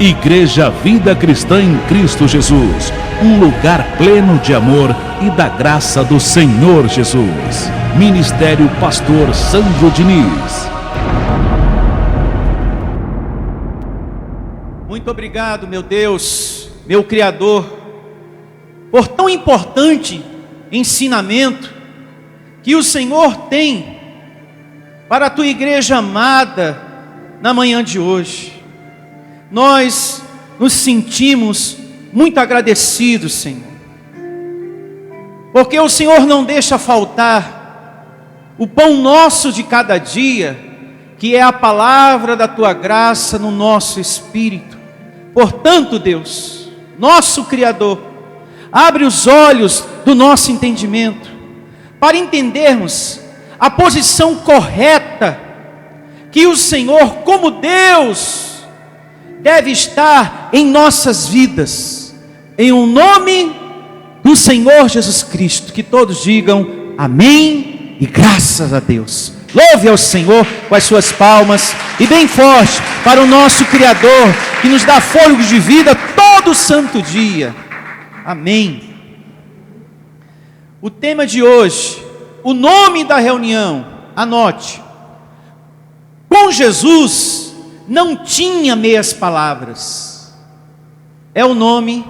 Igreja Vida Cristã em Cristo Jesus, um lugar pleno de amor e da graça do Senhor Jesus. Ministério Pastor Sandro Diniz. Muito obrigado, meu Deus, meu Criador, por tão importante ensinamento que o Senhor tem para a tua igreja amada na manhã de hoje. Nós nos sentimos muito agradecidos, Senhor, porque o Senhor não deixa faltar o pão nosso de cada dia, que é a palavra da tua graça no nosso espírito. Portanto, Deus, nosso Criador, abre os olhos do nosso entendimento, para entendermos a posição correta que o Senhor, como Deus, deve estar em nossas vidas, em um nome do Senhor Jesus Cristo. Que todos digam amém e graças a Deus. Louve ao Senhor com as suas palmas e bem forte para o nosso Criador, que nos dá fôlego de vida todo santo dia. Amém. O tema de hoje, o nome da reunião, anote: com Jesus não tinha meias palavras. É o nome,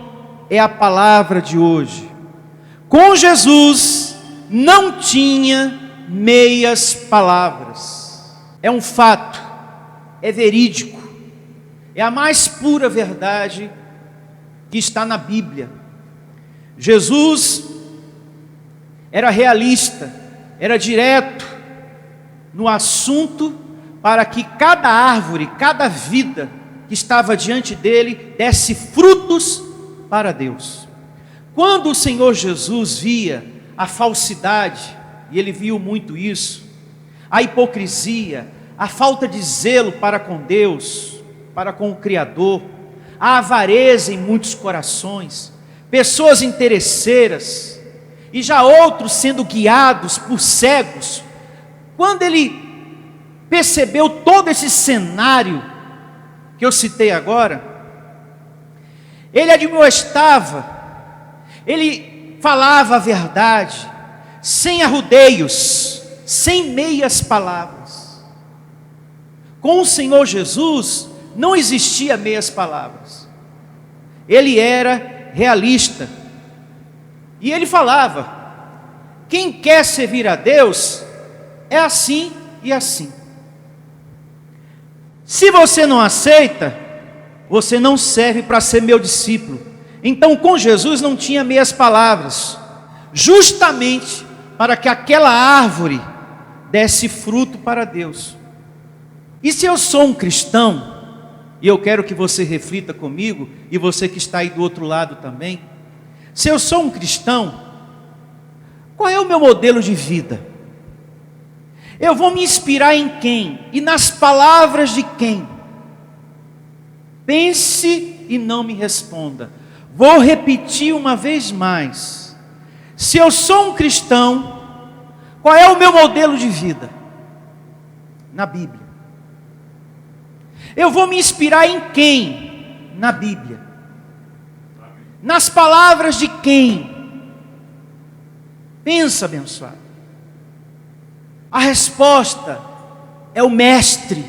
é a palavra de hoje. Com Jesus não tinha meias palavras. É um fato, é verídico, é a mais pura verdade que está na Bíblia. Jesus era realista, era direto no assunto, para que cada árvore, cada vida que estava diante dele desse frutos para Deus. Quando o Senhor Jesus via a falsidade, e ele viu muito isso, a hipocrisia, a falta de zelo para com Deus, para com o Criador, a avareza em muitos corações, pessoas interesseiras, e já outros sendo guiados por cegos, quando ele percebeu todo esse cenário que eu citei agora, ele admoestava, ele falava a verdade, sem arrudeios, sem meias palavras. Com o Senhor Jesus não existia meias palavras. Ele era realista, e ele falava: quem quer servir a Deus é assim e assim. Se você não aceita, você não serve para ser meu discípulo. Então, com Jesus não tinha meias palavras, justamente para que aquela árvore desse fruto para Deus. E se eu sou um cristão, e eu quero que você reflita comigo, e você que está aí do outro lado também, se eu sou um cristão, qual é o meu modelo de vida? Eu vou me inspirar em quem? E nas palavras de quem? Pense e não me responda. Vou repetir uma vez mais. Se eu sou um cristão, qual é o meu modelo de vida? Na Bíblia. Eu vou me inspirar em quem? Na Bíblia. Nas palavras de quem? Pensa, abençoado. A resposta é o Mestre.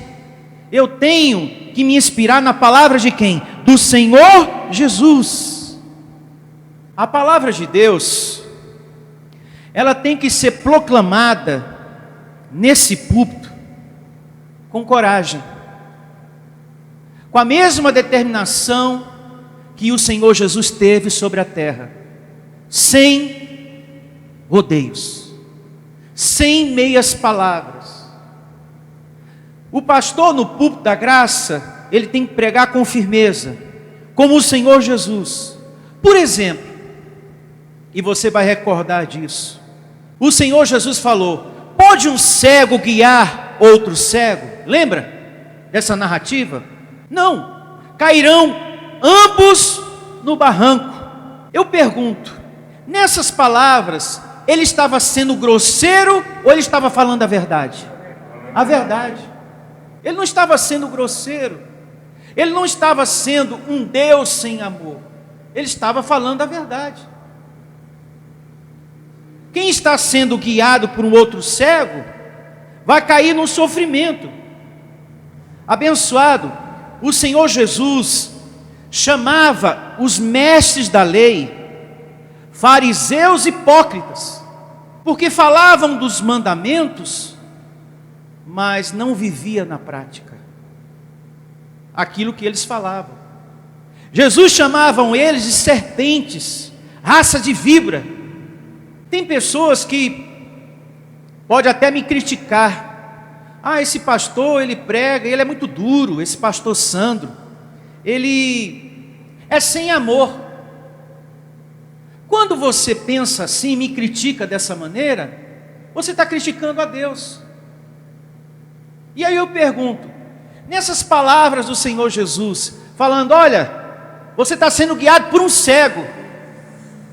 Eu tenho que me inspirar na palavra de quem? Do Senhor Jesus. A palavra de Deus, ela tem que ser proclamada nesse púlpito com coragem, com a mesma determinação que o Senhor Jesus teve sobre a terra, sem rodeios, sem meias palavras. O pastor no púlpito da graça, ele tem que pregar com firmeza, como o Senhor Jesus. Por exemplo, e você vai recordar disso, o Senhor Jesus falou: pode um cego guiar outro cego? Lembra dessa narrativa? Não, cairão ambos no barranco. Eu pergunto, nessas palavras, ele estava sendo grosseiro ou ele estava falando a verdade? A verdade. Ele não estava sendo grosseiro. Ele não estava sendo um Deus sem amor. Ele estava falando a verdade. Quem está sendo guiado por um outro cego, vai cair no sofrimento. Abençoado, o Senhor Jesus chamava os mestres da lei fariseus hipócritas, porque falavam dos mandamentos, mas não vivia na prática aquilo que eles falavam. Jesus chamavam eles de serpentes, raça de víbora. Tem pessoas que pode até me criticar. Esse pastor, ele prega, ele é muito duro, esse pastor Sandro, ele é sem amor. Quando você pensa assim, me critica dessa maneira, você está criticando a Deus. E aí eu pergunto, nessas palavras do Senhor Jesus, falando, olha, você está sendo guiado por um cego,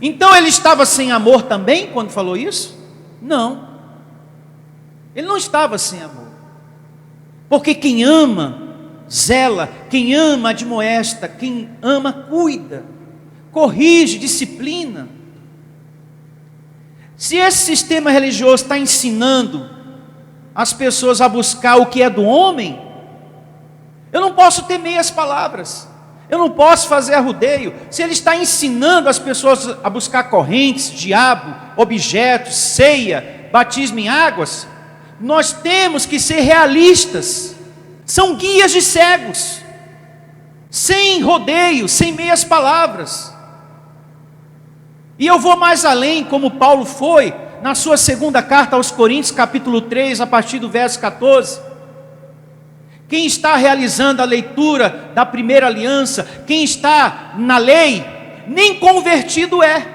então ele estava sem amor também quando falou isso? Não, ele não estava sem amor, porque quem ama, zela, quem ama, admoesta, quem ama, cuida, corrige, disciplina. Se esse sistema religioso está ensinando as pessoas a buscar o que é do homem, eu não posso ter meias palavras, eu não posso fazer arrudeio. Se ele está ensinando as pessoas a buscar correntes, diabo, objetos, ceia, batismo em águas, nós temos que ser realistas. São guias de cegos, sem rodeio, sem meias palavras. E eu vou mais além, como Paulo foi, na sua segunda carta aos Coríntios, capítulo 3, a partir do verso 14. Quem está realizando a leitura da primeira aliança, quem está na lei, nem convertido é.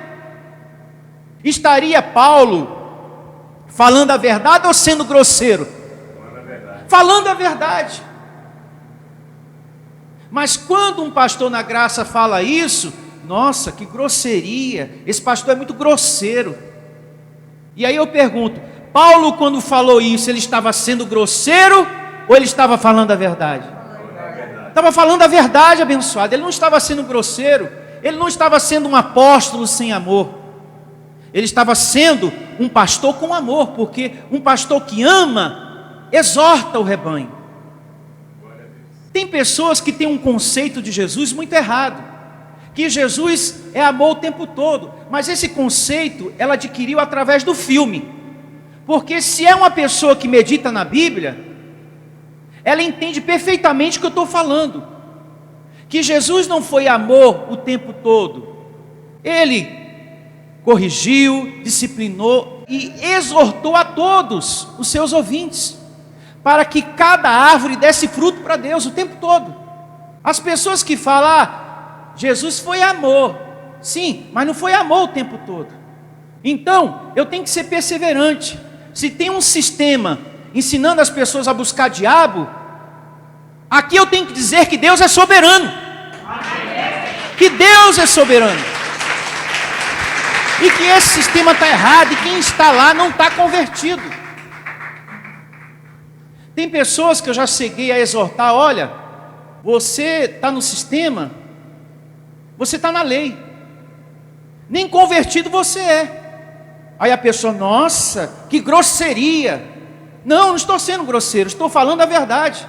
Estaria Paulo falando a verdade ou sendo grosseiro? Falando a verdade. Mas quando um pastor na graça fala isso, nossa, que grosseria, esse pastor é muito grosseiro. E aí eu pergunto, Paulo quando falou isso, ele estava sendo grosseiro ou ele estava falando a verdade? Estava falando a verdade, abençoado. Ele não estava sendo grosseiro, ele não estava sendo um apóstolo sem amor. Ele estava sendo um pastor com amor, porque um pastor que ama, exorta o rebanho. Tem pessoas que têm um conceito de Jesus muito errado, que Jesus é amor o tempo todo, mas esse conceito ela adquiriu através do filme, porque se é uma pessoa que medita na Bíblia, ela entende perfeitamente o que eu estou falando, que Jesus não foi amor o tempo todo, ele corrigiu, disciplinou e exortou a todos os seus ouvintes, para que cada árvore desse fruto para Deus o tempo todo. As pessoas que falam, Jesus foi amor, sim, mas não foi amor o tempo todo. Então, eu tenho que ser perseverante. Se tem um sistema ensinando as pessoas a buscar diabo, aqui eu tenho que dizer que Deus é soberano. Que Deus é soberano. E que esse sistema está errado, e quem está lá não está convertido. Tem pessoas que eu já cheguei a exortar, olha, você está no sistema, você está na lei, nem convertido você é. Aí a pessoa, nossa, que grosseria. Não estou sendo grosseiro, estou falando a verdade.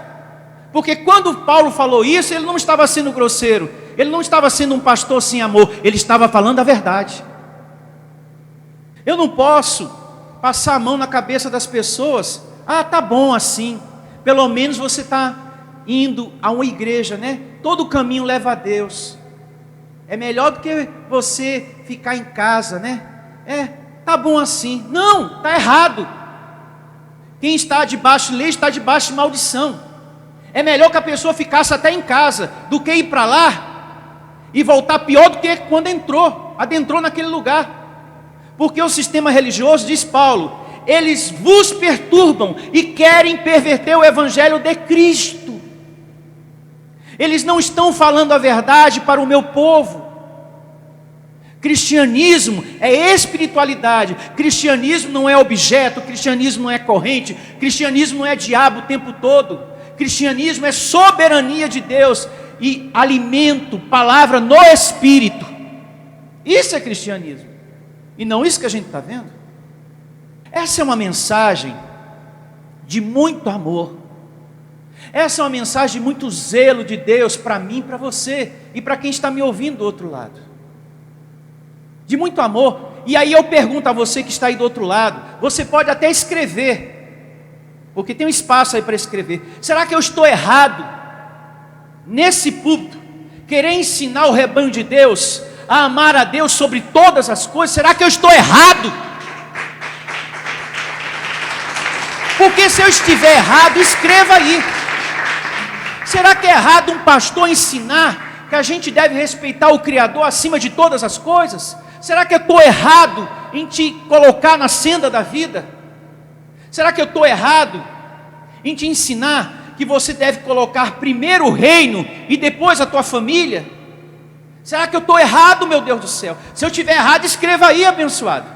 Porque quando Paulo falou isso, ele não estava sendo grosseiro, ele não estava sendo um pastor sem amor, ele estava falando a verdade. Eu não posso passar a mão na cabeça das pessoas. Tá bom assim, pelo menos você está indo a uma igreja, né? Todo caminho leva a Deus. É melhor do que você ficar em casa, né? Tá bom assim. Não, tá errado. Quem está debaixo de lei está debaixo de maldição. É melhor que a pessoa ficasse até em casa do que ir para lá e voltar pior do que quando adentrou naquele lugar. Porque o sistema religioso, diz Paulo, eles vos perturbam e querem perverter o evangelho de Cristo. Eles não estão falando a verdade para o meu povo. Cristianismo é espiritualidade. Cristianismo não é objeto, cristianismo não é corrente, cristianismo não é diabo o tempo todo. Cristianismo é soberania de Deus. e alimento, palavra no Espírito. Isso é cristianismo. E não isso que a gente está vendo. Essa é uma mensagem de muito amor. Essa é uma mensagem de muito zelo de Deus para mim e para você. E para quem está me ouvindo do outro lado. De muito amor. E aí eu pergunto a você que está aí do outro lado. Você pode até escrever. Porque tem um espaço aí para escrever. Será que eu estou errado? Nesse púlpito. Querer ensinar o rebanho de Deus a amar a Deus sobre todas as coisas. Será que eu estou errado? Porque se eu estiver errado, escreva aí. Será que é errado um pastor ensinar que a gente deve respeitar o Criador acima de todas as coisas? Será que eu estou errado em te colocar na senda da vida? Será que eu estou errado em te ensinar que você deve colocar primeiro o reino e depois a tua família? Será que eu estou errado, meu Deus do céu? Se eu estiver errado, escreva aí, abençoado.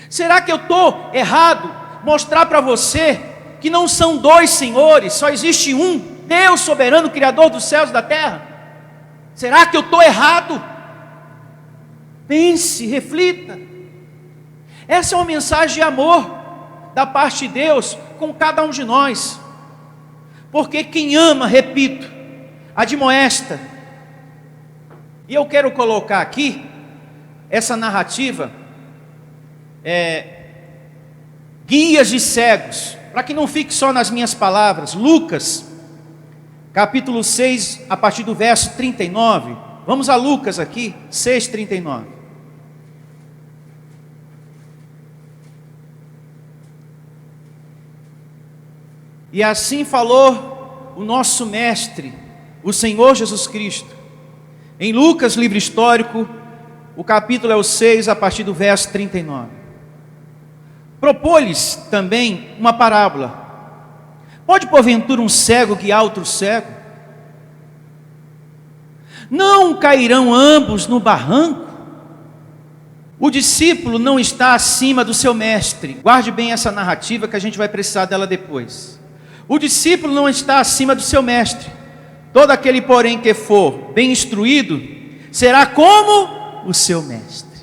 Será que eu estou errado? Mostrar para você que não são dois senhores, só existe um, Deus soberano, Criador dos céus e da terra. Será que eu estou errado? Pense, reflita. Essa é uma mensagem de amor da parte de Deus com cada um de nós. Porque quem ama, repito, admoesta. E eu quero colocar aqui essa narrativa, guias de cegos, para que não fique só nas minhas palavras. Lucas, capítulo 6, a partir do verso 39. Vamos a Lucas aqui, 6:39. E assim falou o nosso mestre, o Senhor Jesus Cristo. Em Lucas, livro histórico, o capítulo é o 6, a partir do verso 39. Propôs-lhes também uma parábola. Pode porventura um cego guiar outro cego? Não cairão ambos no barranco? O discípulo não está acima do seu mestre. Guarde bem essa narrativa que a gente vai precisar dela depois. O discípulo não está acima do seu mestre. Todo aquele, porém, que for bem instruído, será como o seu mestre.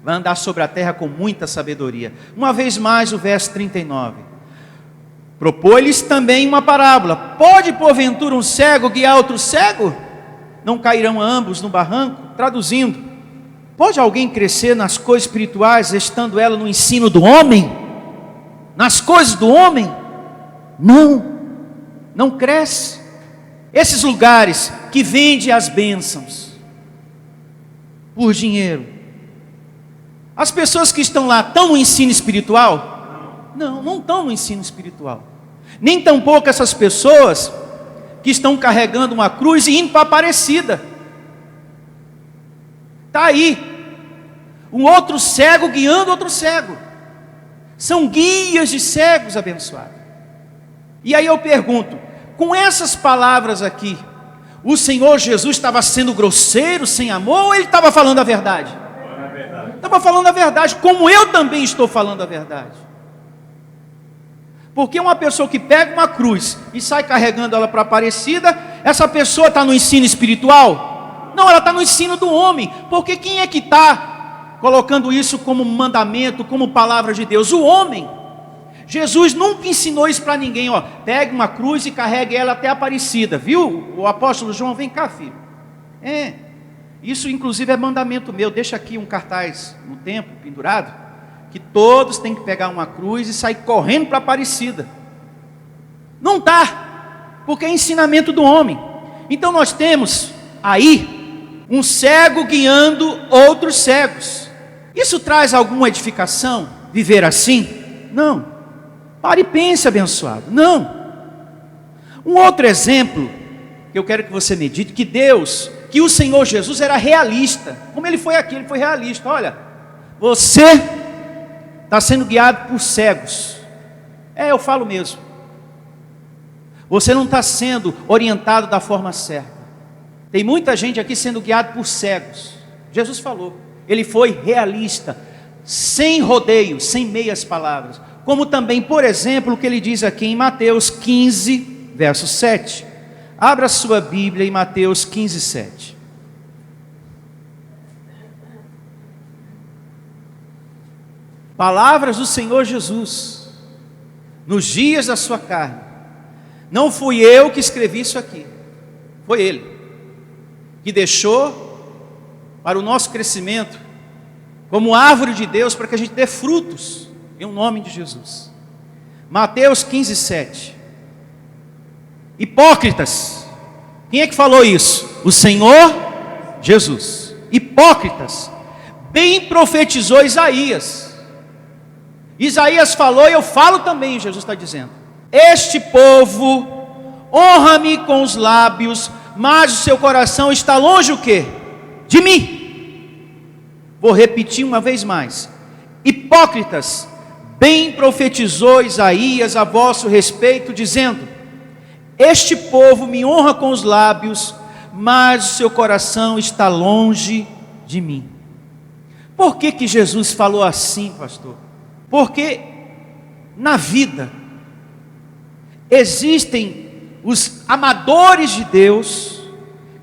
Vai andar sobre a terra com muita sabedoria. Uma vez mais o verso 39. Propôs-lhes também uma parábola. Pode porventura um cego guiar outro cego? Não cairão ambos no barranco? Traduzindo, pode alguém crescer nas coisas espirituais, estando ela no ensino do homem? Nas coisas do homem? Não cresce. Esses lugares que vendem as bênçãos por dinheiro, as pessoas que estão lá estão no ensino espiritual? Não estão no ensino espiritual. Nem tampouco essas pessoas que estão carregando uma cruz e indo para a Aparecida. Está aí um outro cego guiando outro cego. São guias de cegos, abençoados. E aí eu pergunto, com essas palavras aqui, o Senhor Jesus estava sendo grosseiro, sem amor, ou ele estava falando a verdade? Estava falando a verdade, como eu também estou falando a verdade. Porque uma pessoa que pega uma cruz e sai carregando ela para a Aparecida, essa pessoa está no ensino espiritual? Não, ela está no ensino do homem. Porque quem é que está colocando isso como mandamento, como palavra de Deus? O homem. Jesus nunca ensinou isso para ninguém, ó, pegue uma cruz e carregue ela até a Aparecida, viu? O apóstolo João, vem cá, filho. Isso inclusive é mandamento meu. Deixa aqui um cartaz no templo, pendurado, que todos têm que pegar uma cruz e sair correndo para a Aparecida. Não está, porque é ensinamento do homem. Então nós temos aí um cego guiando outros cegos. Isso traz alguma edificação, viver assim? Não. Pare e pense, abençoado. Não. Um outro exemplo que eu quero que você medite, que o Senhor Jesus era realista. Como ele foi aqui, ele foi realista. Olha, você está sendo guiado por cegos. Eu falo mesmo. Você não está sendo orientado da forma certa. Tem muita gente aqui sendo guiado por cegos. Jesus falou. Ele foi realista, sem rodeios, sem meias palavras. Como também, por exemplo, o que ele diz aqui em Mateus 15, verso 7. Abra sua Bíblia em Mateus 15, 7. Palavras do Senhor Jesus, nos dias da sua carne. Não fui eu que escrevi isso aqui, foi Ele, que deixou para o nosso crescimento, como árvore de Deus, para que a gente dê frutos, em nome de Jesus. Mateus 15, 7. Hipócritas, quem é que falou isso? O Senhor Jesus. Hipócritas, bem profetizou Isaías. Isaías falou e eu falo também, Jesus está dizendo: este povo honra-me com os lábios, mas o seu coração está longe o quê? De mim. Vou repetir uma vez mais: hipócritas, bem profetizou Isaías a vosso respeito, dizendo: este povo me honra com os lábios, mas o seu coração está longe de mim. Por que Jesus falou assim, pastor? Porque na vida existem os amadores de Deus,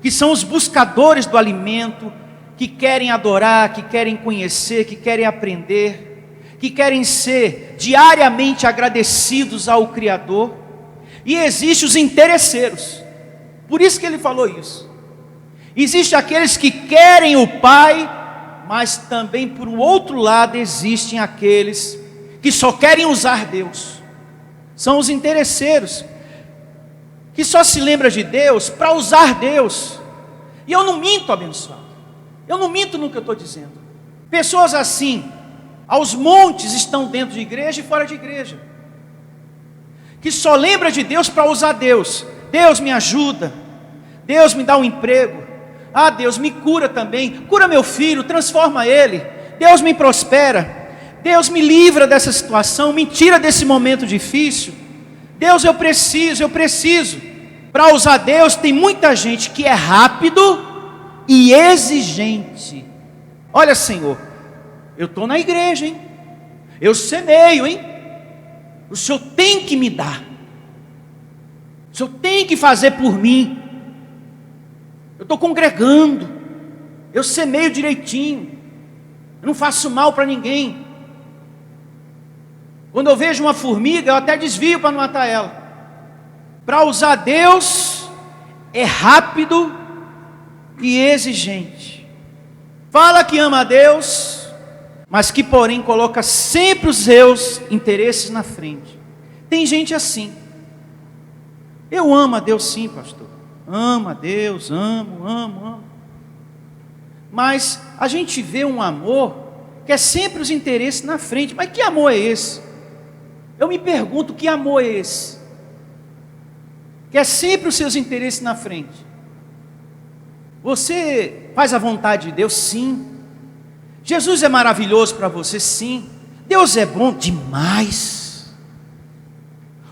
que são os buscadores do alimento, que querem adorar, que querem conhecer, que querem aprender, que querem ser diariamente agradecidos ao Criador. E existem os interesseiros, por isso que ele falou isso. Existem aqueles que querem o Pai, mas também por um outro lado existem aqueles que só querem usar Deus. São os interesseiros, que só se lembra de Deus para usar Deus. E eu não minto, abençoado, eu não minto no que eu estou dizendo. Pessoas assim, aos montes, estão dentro de igreja e fora de igreja, que só lembra de Deus para usar Deus. Deus me ajuda, Deus me dá um emprego, ah, Deus me cura também, cura meu filho, transforma ele, Deus me prospera, Deus me livra dessa situação, me tira desse momento difícil. Deus, eu preciso. Para usar Deus, tem muita gente que é rápido e exigente. Olha, Senhor, eu estou na igreja, hein? Eu semeio, hein? O Senhor tem que me dar, o Senhor tem que fazer por mim. Eu estou congregando, eu semeio direitinho, eu não faço mal para ninguém. Quando eu vejo uma formiga, eu até desvio para não matar ela. Para usar Deus, é rápido e exigente. Fala que ama a Deus, mas que porém coloca sempre os seus interesses na frente. Tem gente assim. Eu amo a Deus sim, pastor. Amo a Deus, amo. Mas a gente vê um amor que é sempre os interesses na frente. Mas que amor é esse? Eu me pergunto, que amor é esse? Que é sempre os seus interesses na frente. Você faz a vontade de Deus? Sim. Jesus é maravilhoso para você? Sim. Deus é bom demais.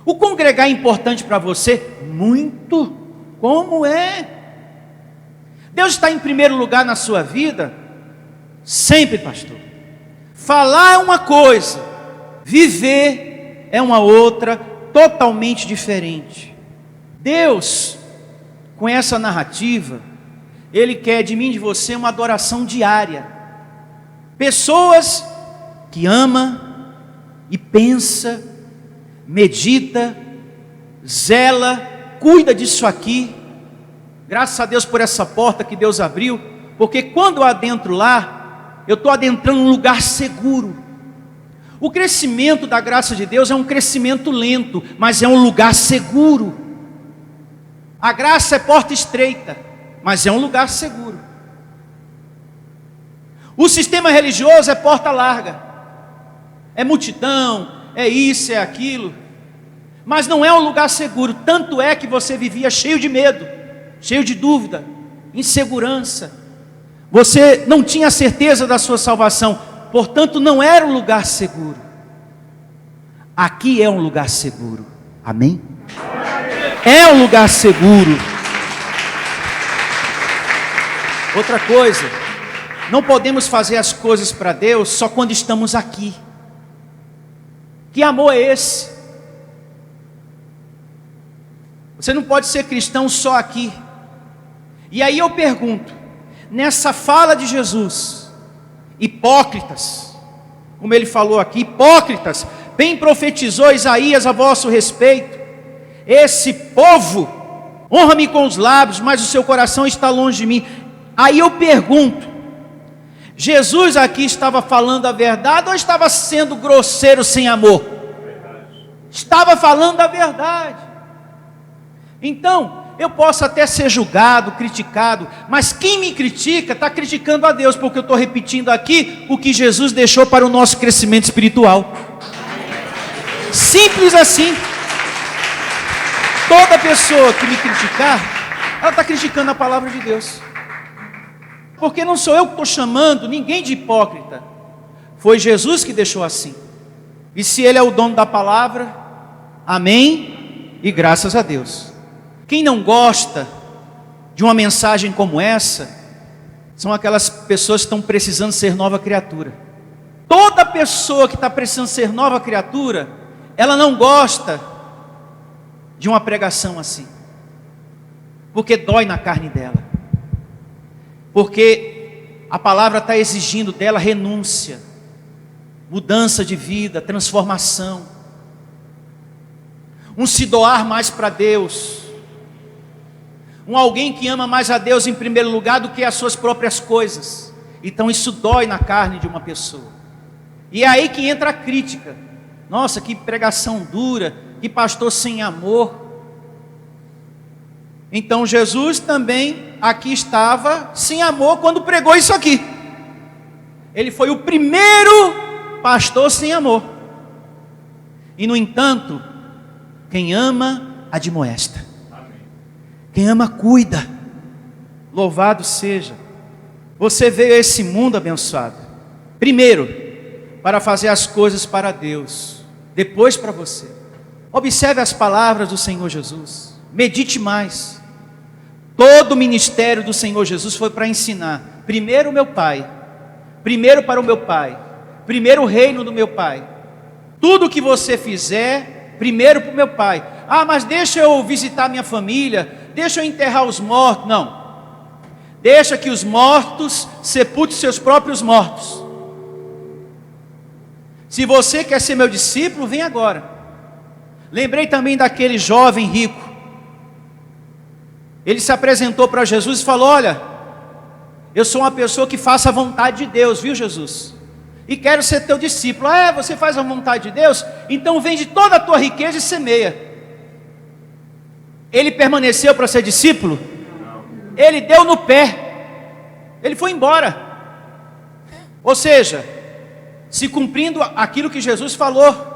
O congregar é importante para você? Muito. Como é? Deus está em primeiro lugar na sua vida? Sempre, pastor. Falar é uma coisa, viver é uma outra, totalmente diferente. Deus, com essa narrativa, Ele quer de mim e de você uma adoração diária. Pessoas que ama e pensa, medita, zela, cuida disso aqui. Graças a Deus por essa porta que Deus abriu, porque quando eu adentro lá, eu estou adentrando um lugar seguro. O crescimento da graça de Deus é um crescimento lento, mas é um lugar seguro. A graça é porta estreita, mas é um lugar seguro. O sistema religioso é porta larga, é multidão, é isso, é aquilo, mas não é um lugar seguro. Tanto é que você vivia cheio de medo, cheio de dúvida, insegurança. Você não tinha certeza da sua salvação, portanto não era um lugar seguro. Aqui é um lugar seguro, amém? É um lugar seguro. Outra coisa, não podemos fazer as coisas para Deus só quando estamos aqui. Que amor é esse? Você não pode ser cristão só aqui. E aí eu pergunto, nessa fala de Jesus, hipócritas, como ele falou aqui, hipócritas, bem profetizou Isaías a vosso respeito, esse povo honra-me com os lábios, mas o seu coração está longe de mim. Aí eu pergunto, Jesus aqui estava falando a verdade ou estava sendo grosseiro sem amor? Estava falando a verdade. Então, eu posso até ser julgado, criticado, mas quem me critica está criticando a Deus, porque eu estou repetindo aqui o que Jesus deixou para o nosso crescimento espiritual. Simples assim. Toda pessoa que me criticar, ela está criticando a palavra de Deus. Porque não sou eu que estou chamando ninguém de hipócrita. Foi Jesus que deixou assim. E se Ele é o dono da palavra, amém e graças a Deus. Quem não gosta de uma mensagem como essa, são aquelas pessoas que estão precisando ser nova criatura. Toda pessoa que está precisando ser nova criatura, ela não gosta de uma pregação assim, porque dói na carne dela, porque a palavra está exigindo dela renúncia, mudança de vida, transformação, um se doar mais para Deus, um alguém que ama mais a Deus em primeiro lugar do que as suas próprias coisas. Então isso dói na carne de uma pessoa. E é aí que entra a crítica. Nossa, que pregação dura, que pastor sem amor. Então Jesus também aqui estava sem amor quando pregou isso aqui. Ele foi o primeiro pastor sem amor. E no entanto, quem ama admoesta. Quem ama cuida. Louvado seja. Você veio a esse mundo abençoado, primeiro para fazer as coisas para Deus, depois para você. Observe as palavras do Senhor Jesus, medite mais. Todo o ministério do Senhor Jesus foi para ensinar primeiro o meu Pai, primeiro para o meu Pai, primeiro o reino do meu Pai. Tudo que você fizer, primeiro para o meu Pai. Ah, mas deixa eu visitar minha família, deixa eu enterrar os mortos. Não, deixa que os mortos sepultem seus próprios mortos. Se você quer ser meu discípulo, vem agora. Lembrei também daquele jovem rico. Ele se apresentou para Jesus e falou: olha, eu sou uma pessoa que faça a vontade de Deus, viu Jesus? E quero ser teu discípulo. Ah, você faz a vontade de Deus? Então vende toda a tua riqueza e semeia. Ele permaneceu para ser discípulo? Ele deu no pé. Ele foi embora. Ou seja, se cumprindo aquilo que Jesus falou.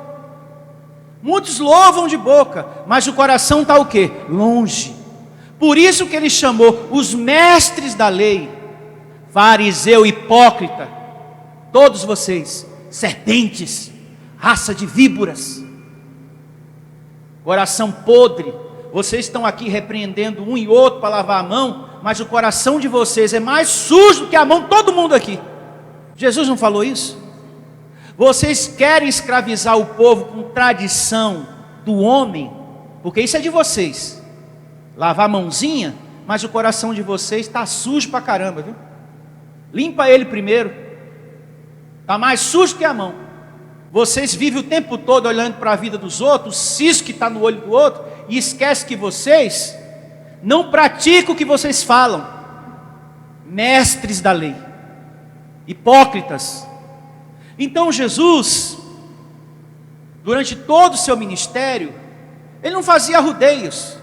Muitos louvam de boca, mas o coração está o quê? Longe. Por isso que ele chamou os mestres da lei, fariseu, hipócrita, todos vocês, serpentes, raça de víboras, coração podre. Vocês estão aqui repreendendo um e outro para lavar a mão, mas o coração de vocês é mais sujo do que a mão de todo mundo aqui. Jesus não falou isso? Vocês querem escravizar o povo com tradição do homem, porque isso é de vocês, lavar a mãozinha, mas o coração de vocês está sujo pra caramba, viu? Limpa ele primeiro, está mais sujo que a mão. Vocês vivem o tempo todo olhando para a vida dos outros, o cisco que está no olho do outro, e esquece que vocês não praticam o que vocês falam. Mestres da lei, hipócritas. Então Jesus, durante todo o seu ministério, ele não fazia rodeios.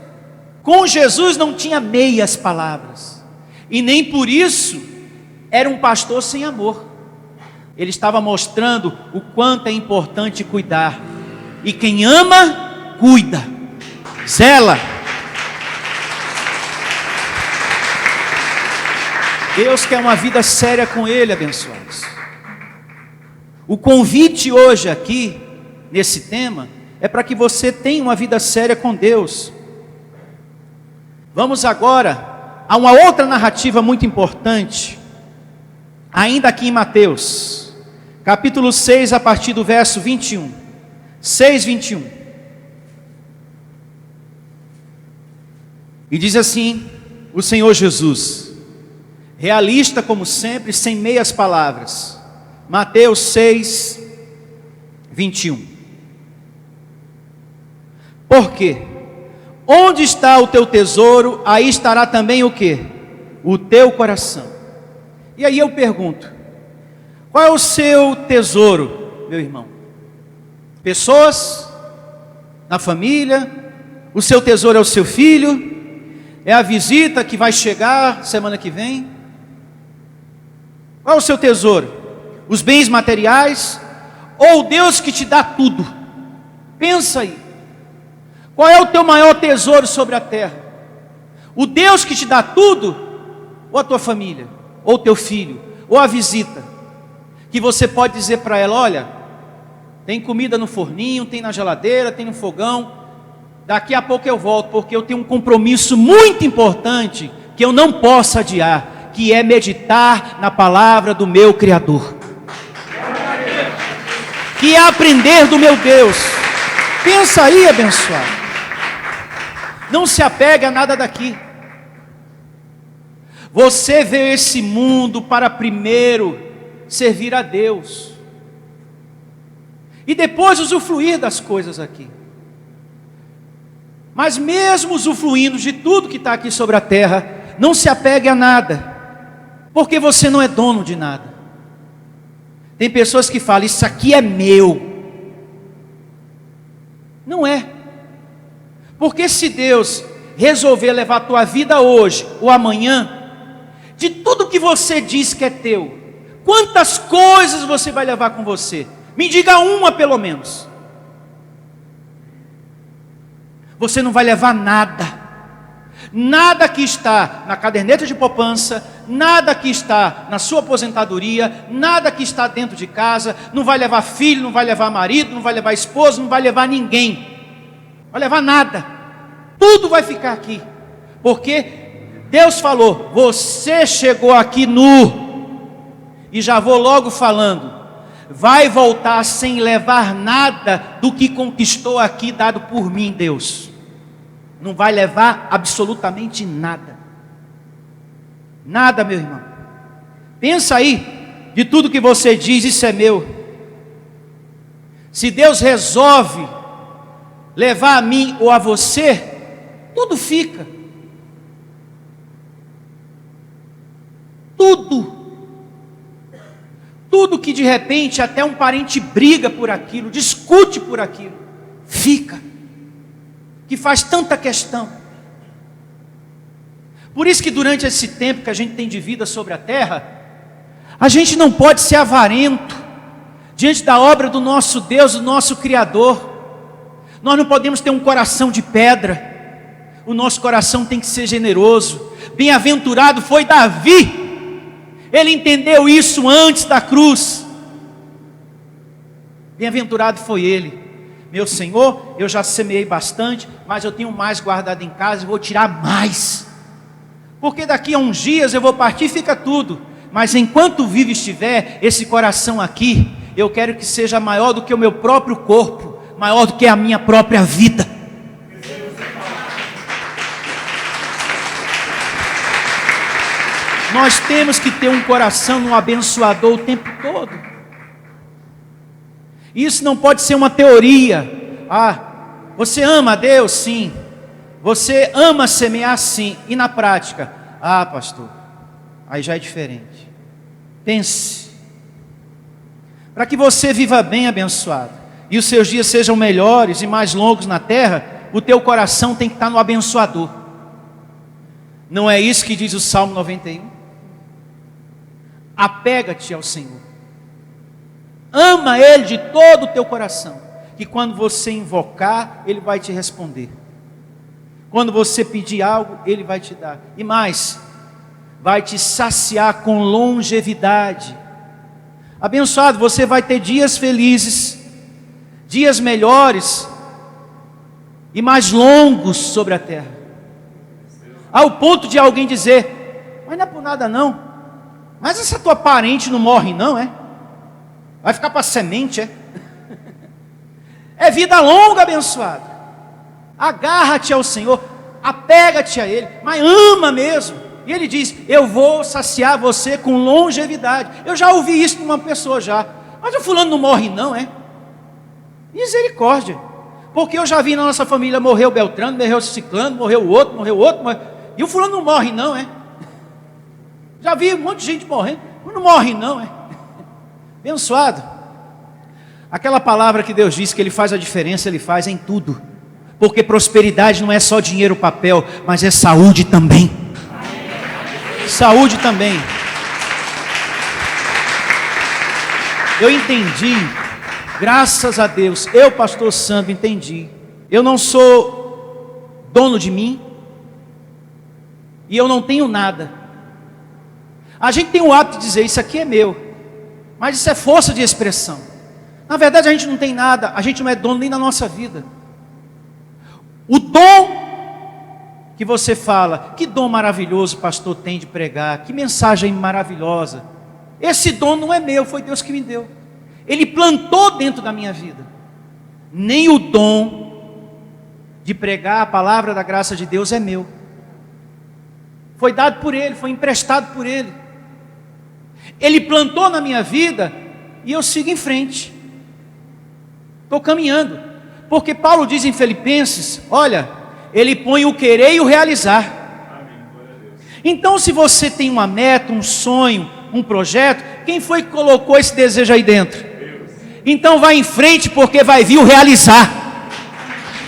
Com Jesus não tinha meias palavras, e nem por isso era um pastor sem amor. Ele estava mostrando o quanto é importante cuidar, e quem ama, cuida, zela. Deus quer uma vida séria com Ele, abençoados. O convite hoje aqui, nesse tema, é para que você tenha uma vida séria com Deus. Vamos agora a uma outra narrativa muito importante, ainda aqui em Mateus, capítulo 6, a partir do verso 21. 6, 21. E diz assim o Senhor Jesus, realista como sempre, sem meias palavras. Mateus 6, 21. Por quê? Onde está o teu tesouro, aí estará também o quê? O teu coração. E aí eu pergunto, qual é o seu tesouro, meu irmão? Pessoas? Na família? O seu tesouro é o seu filho? É a visita que vai chegar semana que vem? Qual é o seu tesouro? Os bens materiais? Ou Deus que te dá tudo? Pensa aí. Qual é o teu maior tesouro sobre a terra? O Deus que te dá tudo? Ou a tua família? Ou o teu filho? Ou a visita? Que você pode dizer para ela, olha, tem comida no forninho, tem na geladeira, tem no fogão. Daqui a pouco eu volto, porque eu tenho um compromisso muito importante que eu não posso adiar, que é meditar na palavra do meu Criador, que é aprender do meu Deus. Pensa aí, abençoado. Não se apegue a nada daqui. Você veio a esse mundo para primeiro servir a Deus e depois usufruir das coisas aqui. Mas mesmo usufruindo de tudo que está aqui sobre a terra, não se apegue a nada, porque você não é dono de nada. Tem pessoas que falam, isso aqui é meu. Não é. Porque se Deus resolver levar a tua vida hoje ou amanhã, de tudo que você diz que é teu, quantas coisas você vai levar com você? Me diga uma pelo menos. Você não vai levar nada. Nada que está na caderneta de poupança, nada que está na sua aposentadoria, nada que está dentro de casa. Não vai levar filho, não vai levar marido, não vai levar esposa, não vai levar ninguém. Não vai levar nada. Tudo vai ficar aqui. Porque Deus falou, você chegou aqui nu. E já vou logo falando, vai voltar sem levar nada do que conquistou aqui, dado por mim, Deus. Não vai levar absolutamente nada. Nada, meu irmão. Pensa aí, de tudo que você diz, isso é meu. Se Deus resolve levar a mim ou a você, tudo fica. Tudo que de repente até um parente briga por aquilo, discute por aquilo, fica. Que faz tanta questão. Por isso que durante esse tempo que a gente tem de vida sobre a terra, a gente não pode ser avarento diante da obra do nosso Deus, do nosso Criador. Nós não podemos ter um coração de pedra. O nosso coração tem que ser generoso. Bem-aventurado foi Davi. Ele entendeu isso antes da cruz. Bem-aventurado foi ele. Meu Senhor, eu já semeei bastante, mas eu tenho mais guardado em casa e vou tirar mais. Porque daqui a uns dias eu vou partir e fica tudo. Mas enquanto vivo estiver, esse coração aqui, eu quero que seja maior do que o meu próprio corpo, maior do que a minha própria vida. Nós temos que ter um coração no abençoador o tempo todo. Isso não pode ser uma teoria. Você ama a Deus? Sim. Você ama semear? Sim. E na prática? Pastor, aí já é diferente. Pense. Para que você viva bem abençoado, e os seus dias sejam melhores e mais longos na terra, o teu coração tem que estar no abençoador. Não é isso que diz o Salmo 91? Apega-te ao Senhor. Ama Ele de todo o teu coração, que quando você invocar, Ele vai te responder. Quando você pedir algo, Ele vai te dar. E mais, vai te saciar com longevidade. Abençoado, você vai ter dias felizes, dias melhores e mais longos sobre a terra. Ao ponto de alguém dizer, mas não é por nada não, mas essa tua parente não morre não, é? Vai ficar para semente, é? É vida longa, abençoado. Agarra-te ao Senhor. apega-te a Ele, mas ama mesmo. E Ele diz: eu vou saciar você com longevidade. Eu já ouvi isso de uma pessoa já. Mas o fulano não morre não, é? Misericórdia. Porque eu já vi na nossa família, morreu Beltrano, morreu Ciclano, morreu o outro, e o fulano não morre não, é? Já vi um monte de gente morrendo, não morre não, é? Abençoado. Aquela palavra que Deus diz que Ele faz a diferença, Ele faz em tudo. Porque prosperidade não é só dinheiro, papel, mas é saúde também. Saúde também. Eu entendi, graças a Deus, eu, pastor Sandro, entendi. Eu não sou dono de mim, e eu não tenho nada. A gente tem o hábito de dizer: isso aqui é meu, mas isso é força de expressão. Na verdade a gente não tem nada, a gente não é dono nem da nossa vida. O dom que você fala, que dom maravilhoso o pastor tem de pregar, que mensagem maravilhosa. Esse dom não é meu, foi Deus que me deu. Ele plantou dentro da minha vida. Nem o dom de pregar a palavra da graça de Deus é meu. Foi dado por Ele, foi emprestado por Ele. Ele plantou na minha vida e eu sigo em frente. Estou caminhando. Porque Paulo diz em Filipenses, olha, Ele põe o querer e o realizar. Então se você tem uma meta, um sonho, um projeto, quem foi que colocou esse desejo aí dentro? Então vai em frente, porque vai vir o realizar.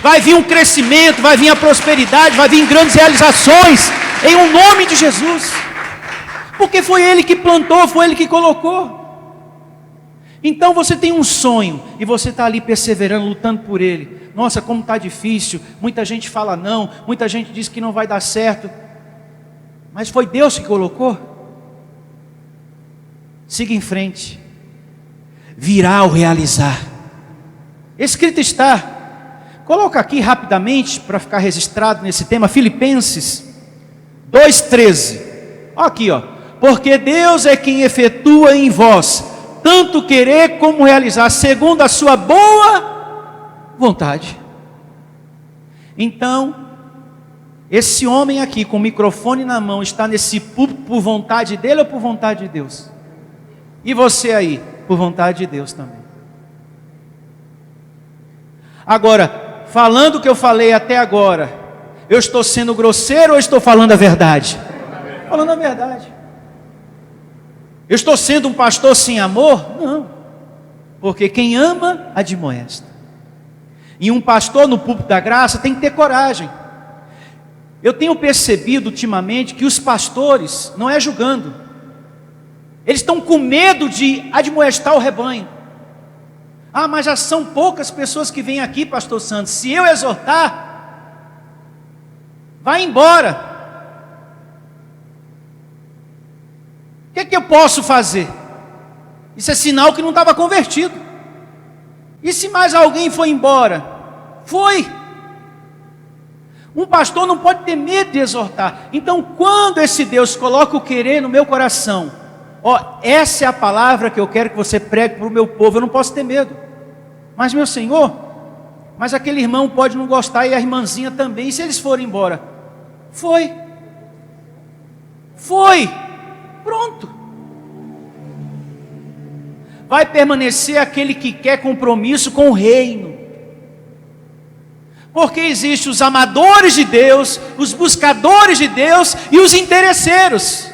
Vai vir um crescimento, vai vir a prosperidade, vai vir grandes realizações, em um nome de Jesus. Porque foi Ele que plantou, foi Ele que colocou. Então você tem um sonho, e você está ali perseverando, lutando por ele. Nossa, como está difícil, muita gente fala não, muita gente diz que não vai dar certo. Mas foi Deus que colocou. Siga em frente. Virá o realizar. Escrito está. Coloca aqui rapidamente, para ficar registrado nesse tema, Filipenses 2,13. Aqui, ó. Porque Deus é quem efetua em vós tanto querer como realizar, segundo a sua boa vontade. Então, esse homem aqui, com o microfone na mão, está nesse púlpito por vontade dele ou por vontade de Deus? E você aí, por vontade de Deus também. Agora, falando o que eu falei até agora, eu estou sendo grosseiro ou estou falando a verdade? Falando a verdade. Eu estou sendo um pastor sem amor? Não, porque quem ama, admoesta. E um pastor no púlpito da graça tem que ter coragem. Eu tenho percebido ultimamente que os pastores, não é julgando, eles estão com medo de admoestar o rebanho. Ah, mas já são poucas pessoas que vêm aqui, pastor Santos, se eu exortar, vai embora. O que eu posso fazer? Isso é sinal que não estava convertido. E se mais alguém foi embora? Foi. Um pastor não pode ter medo de exortar. Então, quando esse Deus coloca o querer no meu coração, ó, essa é a palavra que eu quero que você pregue para o meu povo, eu não posso ter medo. Mas meu Senhor, mas aquele irmão pode não gostar e a irmãzinha também, e se eles forem embora? Foi. Pronto. Vai permanecer aquele que quer compromisso com o reino. Porque existem os amadores de Deus, os buscadores de Deus e os interesseiros.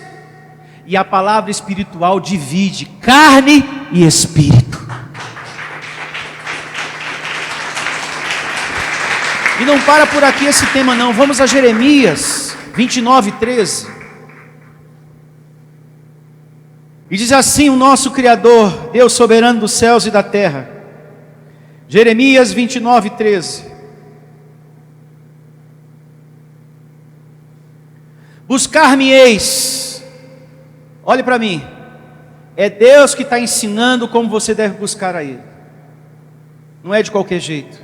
E a palavra espiritual divide carne e espírito. E não para por aqui esse tema não. Vamos a Jeremias 29:13. E diz assim o nosso Criador, Deus soberano dos céus e da terra. Jeremias 29:13. Buscar-me-eis. Olhe para mim. É Deus que está ensinando como você deve buscar a Ele. Não é de qualquer jeito.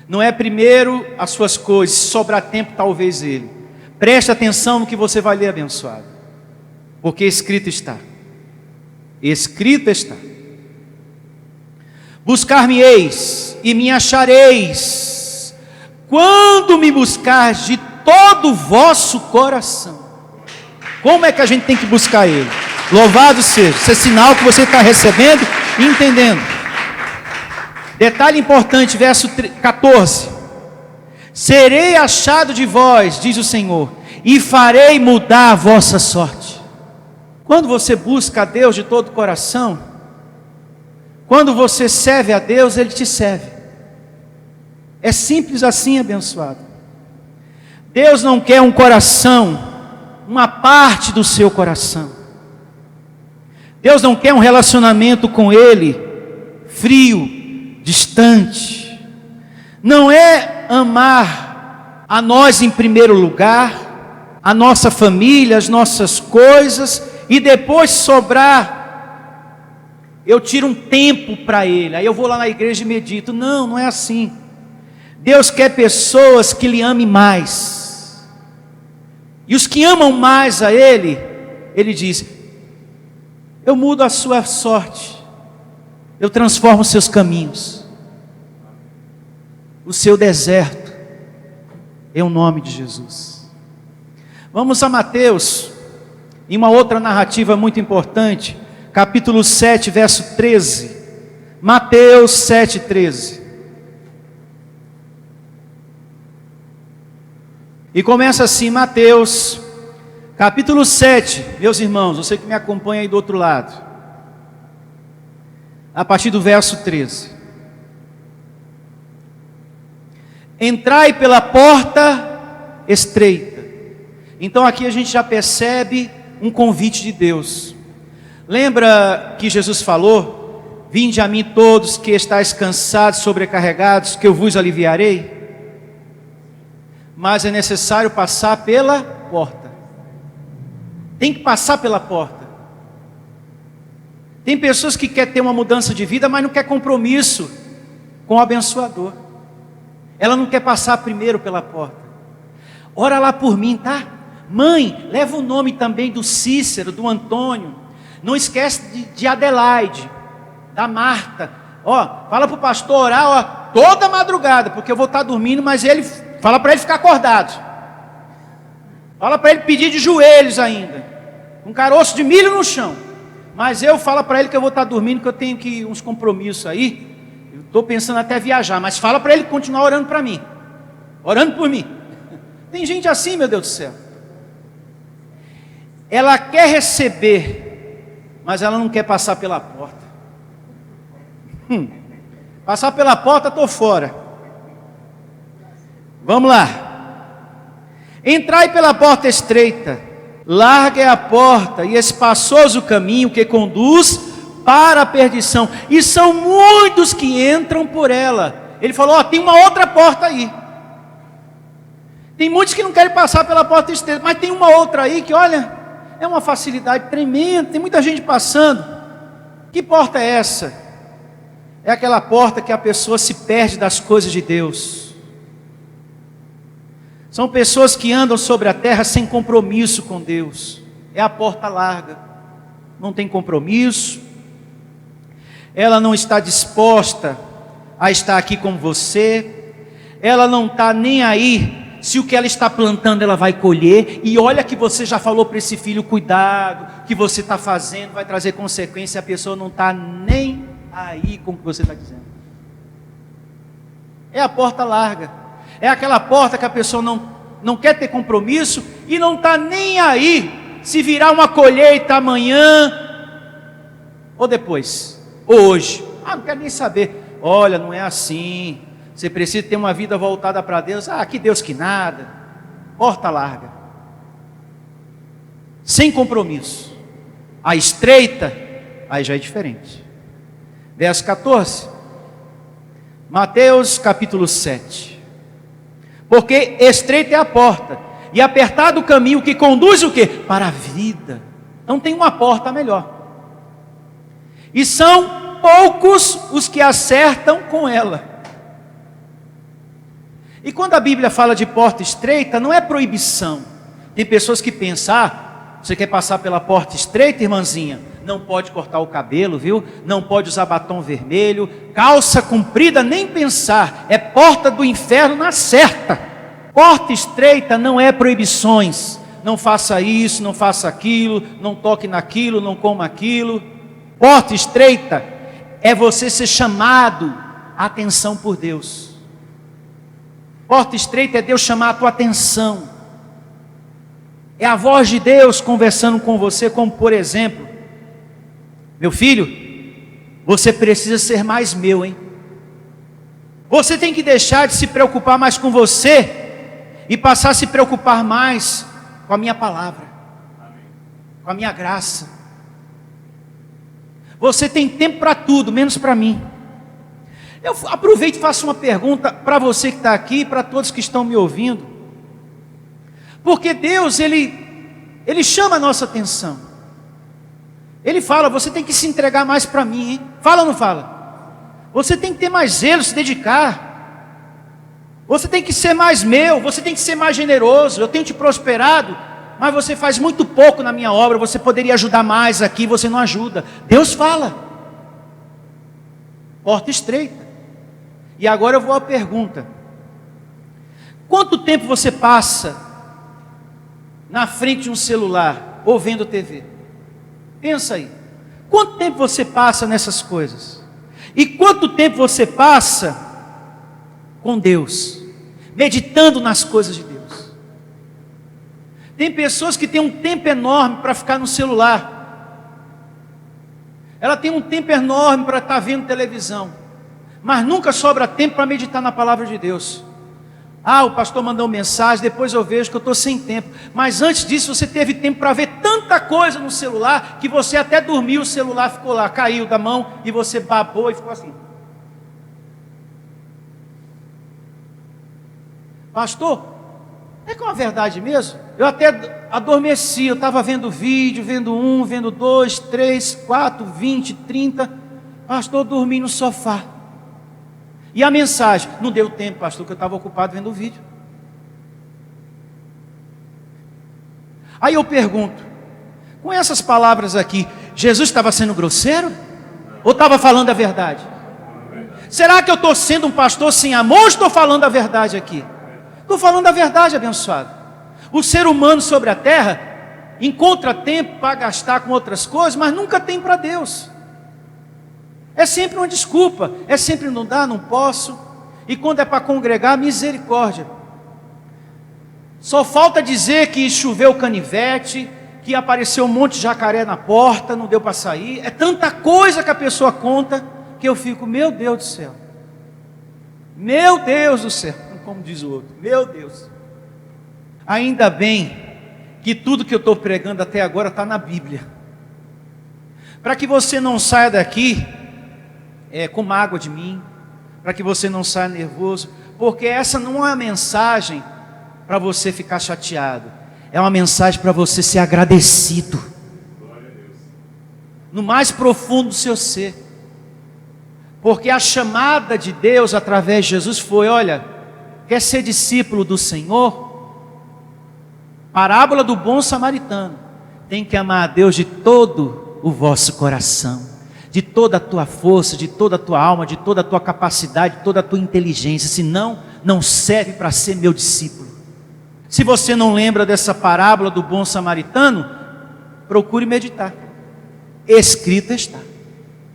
Não é primeiro as suas coisas, se sobrar tempo talvez Ele. Preste atenção no que você vai ler, abençoado. Porque escrito está. Buscar-me-eis e me achareis quando me buscar de todo o vosso coração. Como é que a gente tem que buscar Ele? Louvado seja. Isso é sinal que você está recebendo e entendendo. Detalhe importante, verso 14. Serei achado de vós, diz o Senhor, e farei mudar a vossa sorte. Quando você busca a Deus de todo o coração, quando você serve a Deus, Ele te serve. É simples assim, abençoado. Deus não quer um coração, uma parte do seu coração. Deus não quer um relacionamento com Ele frio, distante. Não é amar a nós em primeiro lugar, a nossa família, as nossas coisas, e depois sobrar, eu tiro um tempo para Ele, aí eu vou lá na igreja e medito. Não, não é assim. Deus quer pessoas que lhe amem mais, e os que amam mais a Ele, Ele diz: eu mudo a sua sorte, eu transformo os seus caminhos, o seu deserto, em nome de Jesus. Vamos a Mateus, em uma outra narrativa muito importante, capítulo 7, verso 13. Mateus 7, 13. E começa assim, Mateus, capítulo 7, meus irmãos, você que me acompanha aí do outro lado, a partir do verso 13. Entrai pela porta estreita. Então aqui a gente já percebe um convite de Deus. Lembra que Jesus falou: vinde a mim todos que estáis cansados, sobrecarregados, que eu vos aliviarei? Mas é necessário passar pela porta. Tem que passar pela porta. Tem pessoas que querem ter uma mudança de vida, mas não quer compromisso com o abençoador. Ela não quer passar primeiro pela porta. Ora lá por mim, tá? Mãe, leva o nome também do Cícero, do Antônio. Não esquece de Adelaide, da Marta. Ó, fala para o pastor orar, ó, toda madrugada, porque eu vou estar dormindo, mas ele... Fala para ele ficar acordado. Fala para ele pedir de joelhos ainda, um caroço de milho no chão. Mas eu falo para ele que eu vou estar dormindo, que eu tenho uns compromissos aí. Eu estou pensando até viajar, mas fala para ele continuar orando para mim, orando por mim. Tem gente assim, meu Deus do céu. Ela quer receber, mas ela não quer passar pela porta. Passar pela porta, estou fora. Vamos lá. Entrai pela porta estreita, larga é a porta e espaçoso o caminho que conduz para a perdição, e são muitos que entram por ela. Ele falou: ó, tem uma outra porta aí. Tem muitos que não querem passar pela porta estreita, mas tem uma outra aí que, olha, é uma facilidade tremenda, tem muita gente passando. Que porta é essa? É aquela porta que a pessoa se perde das coisas de Deus. São pessoas que andam sobre a terra sem compromisso com Deus. É a porta larga, não tem compromisso. Ela não está disposta a estar aqui com você. Ela não está nem aí se o que ela está plantando ela vai colher. E olha que você já falou para esse filho: cuidado, que você está fazendo vai trazer consequência. A pessoa não está nem aí com o que você está dizendo. É a porta larga. É aquela porta que a pessoa não quer ter compromisso e não está nem aí se virar uma colheita amanhã ou depois, ou hoje. Ah, não quero nem saber. Olha, não é assim. Você precisa ter uma vida voltada para Deus. Ah, que Deus que nada. Porta larga. Sem compromisso. A estreita, aí já é diferente. Verso 14. Mateus capítulo 7. Porque estreita é a porta, e apertado o caminho que conduz o quê? Para a vida. Então tem uma porta melhor. E são poucos os que acertam com ela. E quando a Bíblia fala de porta estreita, não é proibição. Tem pessoas que pensam: ah, você quer passar pela porta estreita, irmãzinha? Não pode cortar o cabelo, viu? Não pode usar batom vermelho, calça comprida, nem pensar. É porta do inferno na certa. Porta estreita não é proibições. Não faça isso, não faça aquilo, não toque naquilo, não coma aquilo. Porta estreita é você ser chamado a atenção por Deus. Porta estreita é Deus chamar a tua atenção. É a voz de Deus conversando com você, como por exemplo: meu filho, você precisa ser mais meu, hein? Você tem que deixar de se preocupar mais com você e passar a se preocupar mais com a minha palavra, com a minha graça. Você tem tempo para tudo, menos para mim. Eu aproveito e faço uma pergunta para você que está aqui e para todos que estão me ouvindo. Porque Deus, Ele chama a nossa atenção. Ele fala: você tem que se entregar mais para mim, hein? Fala ou não fala? Você tem que ter mais zelo, se dedicar. Você tem que ser mais meu, você tem que ser mais generoso. Eu tenho te prosperado, mas você faz muito pouco na minha obra. Você poderia ajudar mais aqui, você não ajuda. Deus fala. Porta estreita. E agora eu vou à pergunta: quanto tempo você passa na frente de um celular ou vendo TV? Pensa aí. Quanto tempo você passa nessas coisas? E quanto tempo você passa com Deus, meditando nas coisas de Deus? Tem pessoas que têm um tempo enorme para ficar no celular. Ela tem um tempo enorme para estar vendo televisão, mas nunca sobra tempo para meditar na palavra de Deus. Ah, o pastor mandou mensagem, depois eu vejo que eu estou sem tempo. Mas antes disso você teve tempo para ver tanta coisa no celular, que você até dormiu, o celular ficou lá, caiu da mão, e você babou e ficou assim: pastor, é que é uma verdade mesmo? Eu até adormeci, eu estava vendo vídeo, vendo 1, vendo 2, 3, 4, 20, 30. Pastor, eu dormi no sofá. E a mensagem? Não deu tempo, pastor, que eu estava ocupado vendo o vídeo. Aí eu pergunto, com essas palavras aqui, Jesus estava sendo grosseiro? Ou estava falando a verdade? Será que eu estou sendo um pastor sem amor ou estou falando a verdade aqui? Estou falando a verdade, abençoado. O ser humano sobre a terra encontra tempo para gastar com outras coisas, mas nunca tem para Deus. É sempre uma desculpa, é sempre não dá, não posso. E quando é para congregar, misericórdia. Só falta dizer que choveu canivete, que apareceu um monte de jacaré na porta, não deu para sair. É tanta coisa que a pessoa conta, que eu fico: meu Deus do céu. Meu Deus do céu, como diz o outro, meu Deus. Ainda bem que tudo que eu estou pregando até agora está na Bíblia. Para que você não saia daqui com mágoa de mim, para que você não saia nervoso, porque essa não é uma mensagem para você ficar chateado, é uma mensagem para você ser agradecido, no mais profundo do seu ser, porque a chamada de Deus através de Jesus foi: olha, quer ser discípulo do Senhor? Parábola do bom samaritano: tem que amar a Deus de todo o vosso coração, de toda a tua força, de toda a tua alma, de toda a tua capacidade, de toda a tua inteligência, senão não serve para ser meu discípulo. Se você não lembra dessa parábola do bom samaritano, procure meditar, escrita está.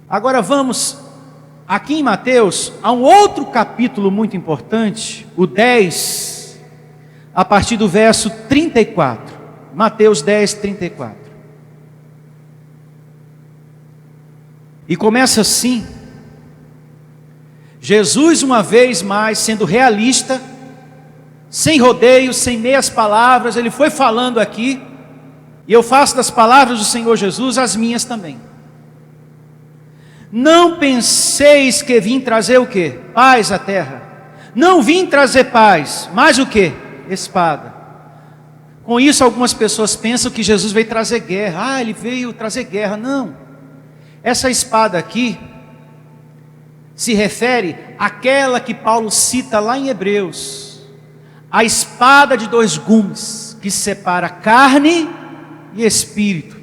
Agora vamos, aqui em Mateus, a um outro capítulo muito importante, o 10, a partir do verso 34, Mateus 10, 34. E começa assim: Jesus, uma vez mais, sendo realista, sem rodeios, sem meias palavras, ele foi falando aqui, e eu faço das palavras do Senhor Jesus as minhas também. Não penseis que vim trazer o quê? Paz à terra. Não vim trazer paz, mas o quê? Espada. Com isso algumas pessoas pensam que Jesus veio trazer guerra. Ah, ele veio trazer guerra. Não. Essa espada aqui se refere àquela que Paulo cita lá em Hebreus, a espada de dois gumes, que separa carne e espírito.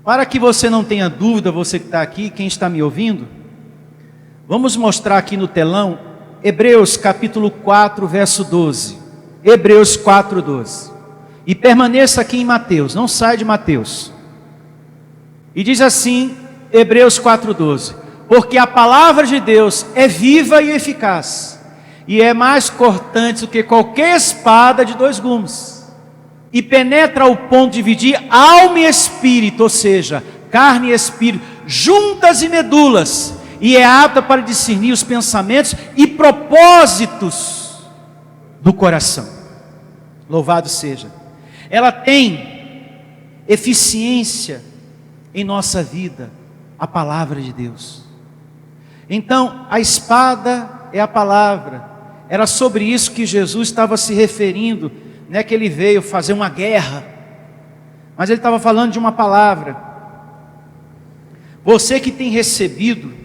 Para que você não tenha dúvida, você que está aqui, quem está me ouvindo, Vamos mostrar aqui no telão, Hebreus capítulo 4, verso 12. Hebreus 4, 12. E permaneça aqui em Mateus, não sai de Mateus. E diz assim, Hebreus 4, 12. Porque a palavra de Deus é viva e eficaz, e é mais cortante do que qualquer espada de dois gumes, e penetra ao ponto de dividir alma e espírito, ou seja, carne e espírito, juntas e medulas, e é apta para discernir os pensamentos e propósitos do coração. Louvado seja. Ela tem eficiência em nossa vida, a palavra de Deus. Então, a espada é a palavra. Era sobre isso que Jesus estava se referindo, não é que ele veio fazer uma guerra, mas ele estava falando de uma palavra. Você que tem recebido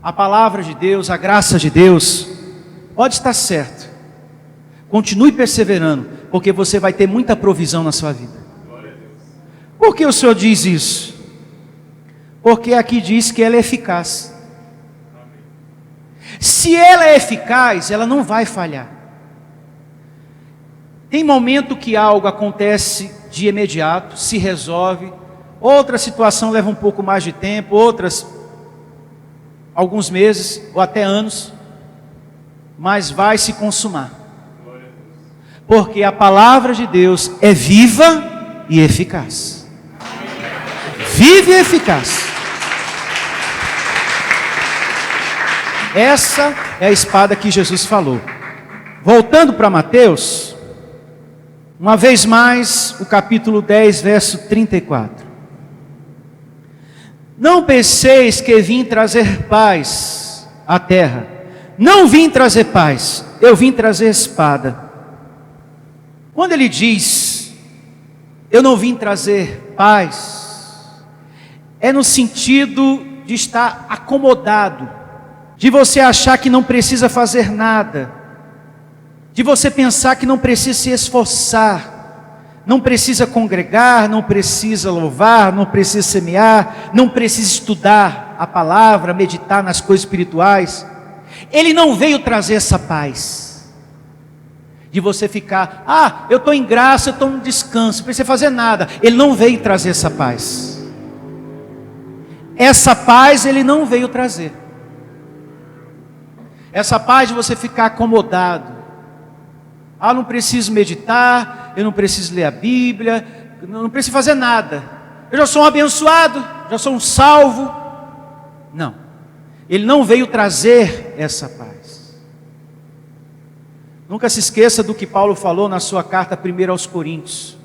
a palavra de Deus, a graça de Deus, pode estar certo. Continue perseverando, porque você vai ter muita provisão na sua vida. Por que o Senhor diz isso? Porque aqui diz que ela é eficaz. Se ela é eficaz, ela não vai falhar. Tem momento que algo acontece de imediato, se resolve. Outra situação leva um pouco mais de tempo, outras alguns meses ou até anos, mas vai se consumar. Porque a palavra de Deus é viva e eficaz. Viva e eficaz. Essa é a espada que Jesus falou. Voltando para Mateus, uma vez mais, o capítulo 10, verso 34. Não penseis que vim trazer paz à terra. Não vim trazer paz, eu vim trazer espada. Quando ele diz, eu não vim trazer paz, é no sentido de estar acomodado, de você achar que não precisa fazer nada, de você pensar que não precisa se esforçar, não precisa congregar, não precisa louvar, não precisa semear, não precisa estudar a palavra, meditar nas coisas espirituais. Ele não veio trazer essa paz de você ficar, eu estou em graça, eu estou no descanso, não precisa fazer nada. Ele não veio trazer essa paz. Essa paz ele não veio trazer. Essa paz de você ficar acomodado. Não preciso meditar, eu não preciso ler a Bíblia, não preciso fazer nada. Eu já sou um abençoado, já sou um salvo. Não, ele não veio trazer essa paz. Nunca se esqueça do que Paulo falou na sua carta 1 aos Coríntios.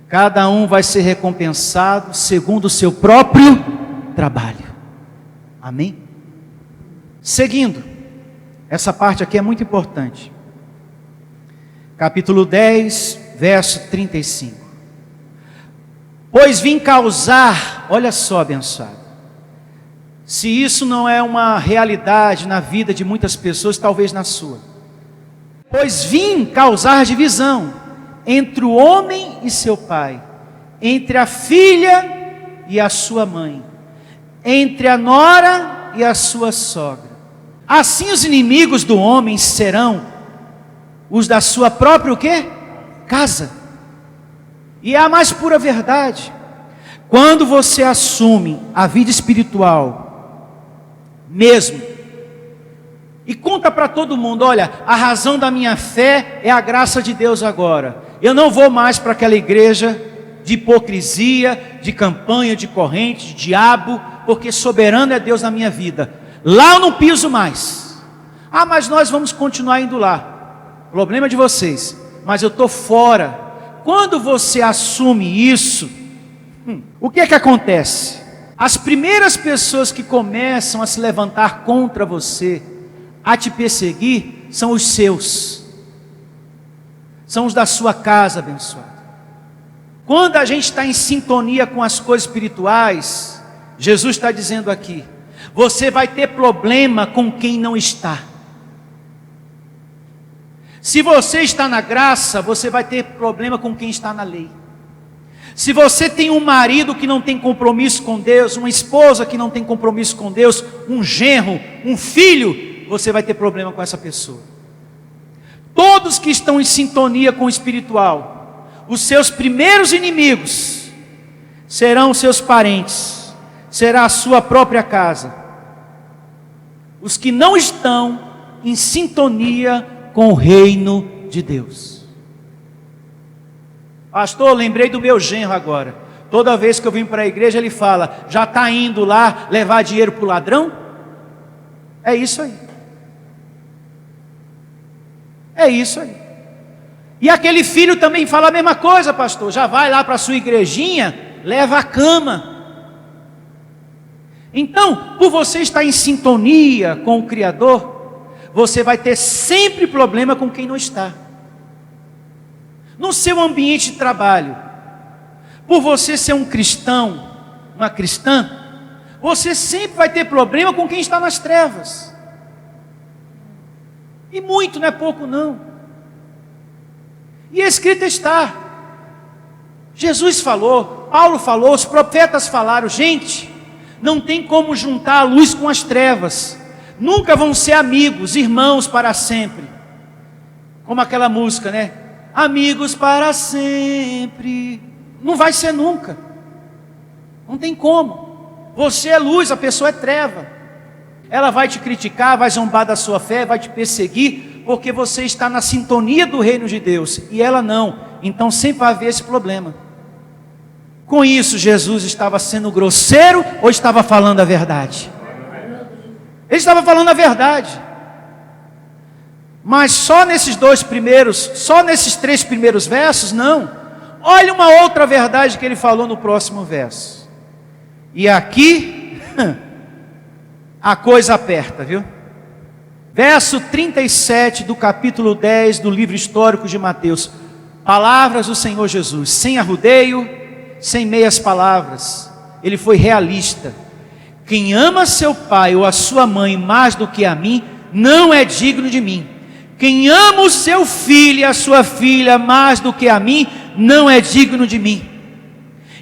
Cada um vai ser recompensado segundo o seu próprio trabalho. Amém? Seguindo, essa parte aqui é muito importante. Capítulo 10, verso 35. Pois vim causar, olha só, abençoado. Se isso não é uma realidade na vida de muitas pessoas, talvez na sua. Pois vim causar divisão entre o homem e seu pai, entre a filha e a sua mãe, entre a nora e a sua sogra. Assim os inimigos do homem serão os da sua própria o quê? Casa. E é a mais pura verdade. Quando você assume a vida espiritual mesmo, e conta para todo mundo, olha, a razão da minha fé é a graça de Deus agora. Eu não vou mais para aquela igreja de hipocrisia, de campanha, de corrente, de diabo, porque soberano é Deus na minha vida. Lá eu não piso mais. Mas nós vamos continuar indo lá. Problema de vocês, mas eu estou fora. Quando você assume isso, o que é que acontece? As primeiras pessoas que começam a se levantar contra você, a te perseguir, são os seus, são os da sua casa, abençoado. Quando a gente está em sintonia com as coisas espirituais, Jesus está dizendo aqui, você vai ter problema com quem não está. Se você está na graça, você vai ter problema com quem está na lei. Se você tem um marido que não tem compromisso com Deus, uma esposa que não tem compromisso com Deus, um genro, um filho, você vai ter problema com essa pessoa. Todos que estão em sintonia com o espiritual, os seus primeiros inimigos serão os seus parentes, será a sua própria casa. Os que não estão em sintonia com o reino de Deus. Pastor, lembrei do meu genro agora. Toda vez que eu vim para a igreja, ele fala: já está indo lá levar dinheiro para o ladrão? É isso aí. É isso aí. E aquele filho também fala a mesma coisa, pastor. Já vai lá para a sua igrejinha, leva a cama. Então, por você estar em sintonia com o Criador, você vai ter sempre problema com quem não está. No seu ambiente de trabalho, por você ser um cristão, uma cristã, você sempre vai ter problema com quem está nas trevas. E muito, não é pouco não. E a escrita está. Jesus falou, Paulo falou, os profetas falaram. Gente, não tem como juntar a luz com as trevas. Nunca vão ser amigos, irmãos para sempre. Como aquela música, né? Amigos para sempre. Não vai ser nunca. Não tem como. Você é luz, a pessoa é treva. Ela vai te criticar, vai zombar da sua fé, vai te perseguir, porque você está na sintonia do reino de Deus, e ela não. Então sempre vai haver esse problema. Com isso, Jesus estava sendo grosseiro ou estava falando a verdade? Ele estava falando a verdade. Mas só nesses três primeiros versos, não. Olha uma outra verdade que ele falou no próximo verso. E aqui, a coisa aperta, viu? Verso 37 do capítulo 10 do livro histórico de Mateus. Palavras do Senhor Jesus, sem arrudeio, sem meias palavras. Ele foi realista. Quem ama seu pai ou a sua mãe mais do que a mim, não é digno de mim. Quem ama o seu filho e a sua filha mais do que a mim, não é digno de mim.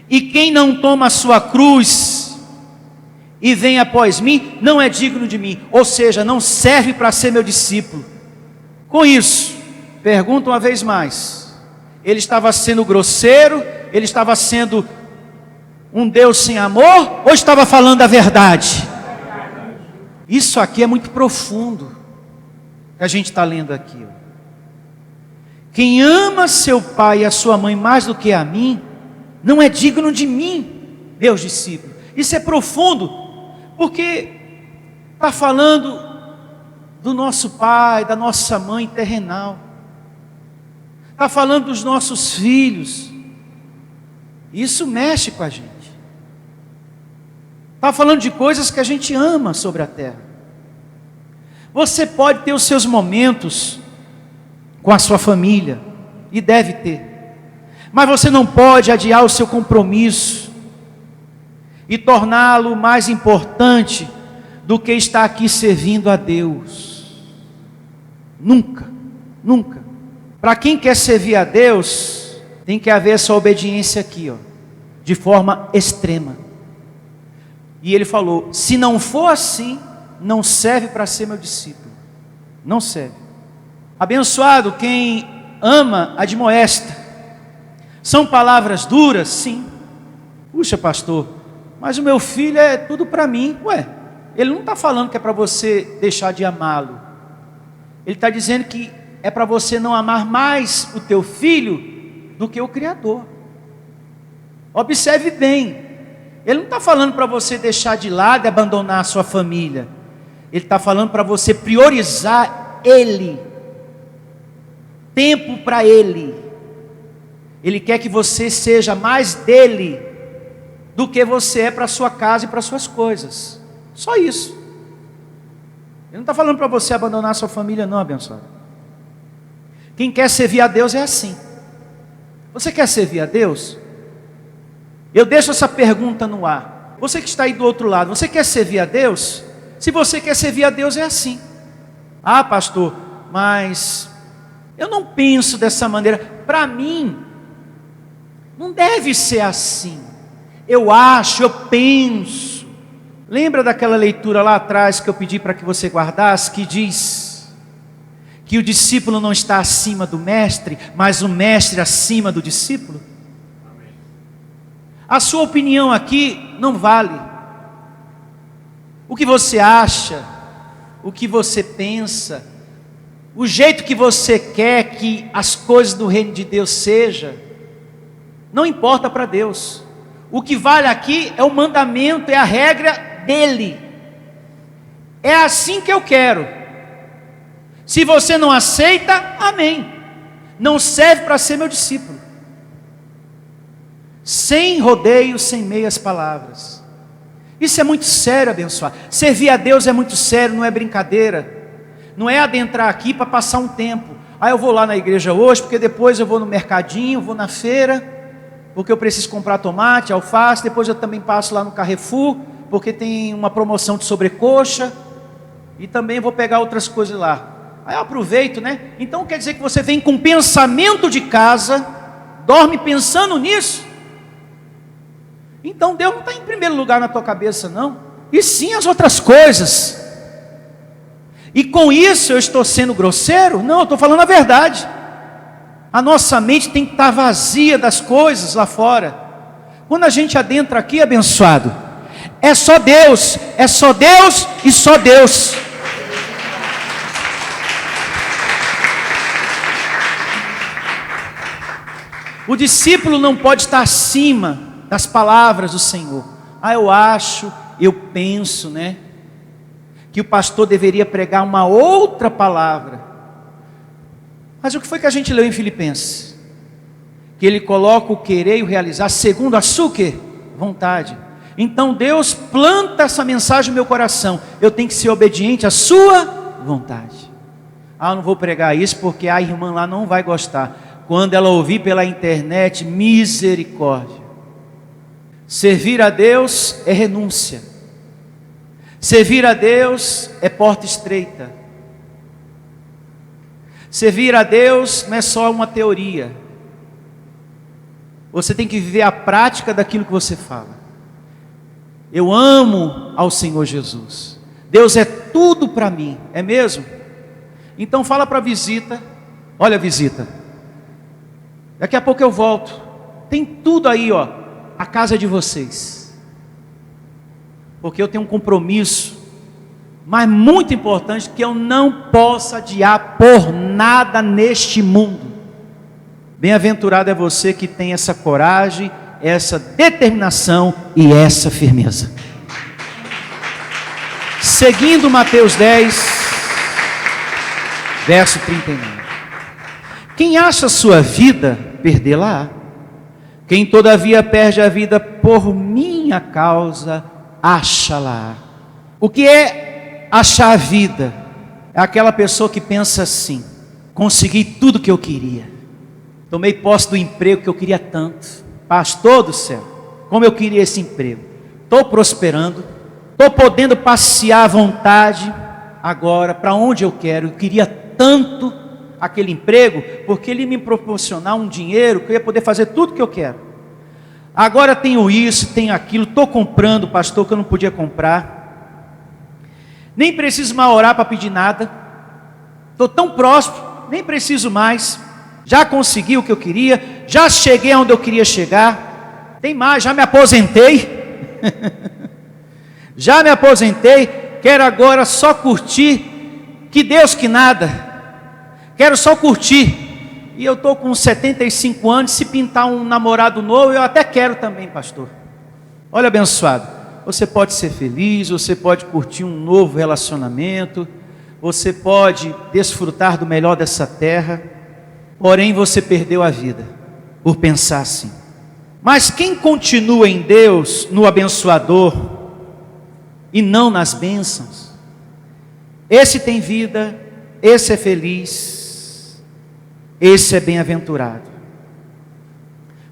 E quem não toma a sua cruz e vem após mim, não é digno de mim. Ou seja, não serve para ser meu discípulo. Com isso, pergunto uma vez mais: ele estava sendo grosseiro? Ele estava sendo um Deus sem amor? Ou estava falando a verdade? Isso aqui é muito profundo, que a gente está lendo aqui. Quem ama seu pai e a sua mãe mais do que a mim, não é digno de mim, meus discípulos. Isso é profundo, porque está falando do nosso pai, da nossa mãe terrenal. Está falando dos nossos filhos. Isso mexe com a gente. Está falando de coisas que a gente ama sobre a terra. Você pode ter os seus momentos com a sua família, e deve ter, mas você não pode adiar o seu compromisso e torná-lo mais importante do que estar aqui servindo a Deus. Nunca, nunca. Para quem quer servir a Deus, tem que haver essa obediência aqui, de forma extrema. E ele falou: se não for assim, não serve para ser meu discípulo. Não serve. Abençoado quem ama, admoesta. São palavras duras? Sim. Puxa, pastor, mas o meu filho é tudo para mim. Ué, ele não está falando que é para você deixar de amá-lo. Ele está dizendo que é para você não amar mais o teu filho do que o Criador. Observe bem. Ele não está falando para você deixar de lado e abandonar a sua família. Ele está falando para você priorizar Ele. Tempo para Ele. Ele quer que você seja mais dele do que você é para a sua casa e para as suas coisas. Só isso. Ele não está falando para você abandonar a sua família, não, abençoado. Quem quer servir a Deus é assim. Você quer servir a Deus? Eu deixo essa pergunta no ar. Você que está aí do outro lado, você quer servir a Deus? Se você quer servir a Deus, é assim. Ah, pastor, mas eu não penso dessa maneira. Para mim, Não deve ser assim. Eu acho, eu penso. Lembra daquela leitura lá atrás que eu pedi para que você guardasse, que diz que o discípulo não está acima do mestre, mas o mestre acima do discípulo? A sua opinião aqui não vale. O que você acha, o que você pensa, o jeito que você quer que as coisas do reino de Deus sejam, não importa para Deus. O que vale aqui é o mandamento, é a regra dele. É assim que eu quero. Se você não aceita, amém. Não serve para ser meu discípulo. Sem rodeios, sem meias palavras. Isso é muito sério, abençoado. Servir a Deus é muito sério, não é brincadeira. Não é adentrar aqui para passar um tempo. Eu vou lá na igreja hoje, porque depois eu vou no mercadinho, vou na feira, porque eu preciso comprar tomate, alface. Depois eu também passo lá no Carrefour, porque tem uma promoção de sobrecoxa. E também vou pegar outras coisas lá. Aí eu aproveito, né? Então quer dizer que você vem com pensamento de casa, dorme pensando nisso? Então Deus não está em primeiro lugar na tua cabeça, não. E sim as outras coisas. E com isso eu estou sendo grosseiro? Não, eu estou falando a verdade. A nossa mente tem que estar vazia das coisas lá fora. Quando a gente adentra aqui, abençoado, é só Deus e só Deus. O discípulo não pode estar acima das palavras do Senhor. Eu acho, eu penso, né? Que o pastor deveria pregar uma outra palavra. Mas o que foi que a gente leu em Filipenses? Que ele coloca o querer e o realizar segundo a sua vontade. Então Deus planta essa mensagem no meu coração. Eu tenho que ser obediente à sua vontade. Eu não vou pregar isso porque a irmã lá não vai gostar. Quando ela ouvir pela internet, misericórdia. Servir a Deus é renúncia. Servir a Deus é porta estreita. Servir a Deus não é só uma teoria. Você tem que viver a prática daquilo que você fala. Eu amo ao Senhor Jesus. Deus é tudo para mim, é mesmo? Então fala para a visita. Olha, visita, daqui a pouco eu volto. Tem tudo aí, ó, a casa de vocês. Porque eu tenho um compromisso, mas muito importante, que eu não posso adiar por nada neste mundo. Bem-aventurado é você que tem essa coragem, essa determinação e essa firmeza. Seguindo Mateus 10, verso 39. Quem acha sua vida, perdê-la-á. Quem todavia perde a vida por minha causa, acha-la. O que é achar a vida? É aquela pessoa que pensa assim: consegui tudo que eu queria, tomei posse do emprego que eu queria tanto, pastor do céu, como eu queria esse emprego, estou prosperando, estou podendo passear à vontade, agora para onde eu quero, eu queria tanto aquele emprego, porque ele me proporcionar um dinheiro que eu ia poder fazer tudo que eu quero. Agora tenho isso, tenho aquilo, estou comprando, pastor, que eu não podia comprar. Nem preciso mais orar para pedir nada. Estou tão próximo, nem preciso mais. Já consegui o que eu queria, já cheguei aonde eu queria chegar. Tem mais, já me aposentei. Já me aposentei, quero agora só curtir, que Deus que nada. Quero só curtir. E eu estou com 75 anos, se pintar um namorado novo, eu até quero também, pastor. Olha, abençoado, você pode ser feliz, você pode curtir um novo relacionamento, você pode desfrutar do melhor dessa terra, porém você perdeu a vida por pensar assim. Mas quem continua em Deus, no abençoador, e não nas bênçãos, esse tem vida, esse é feliz, esse é bem-aventurado,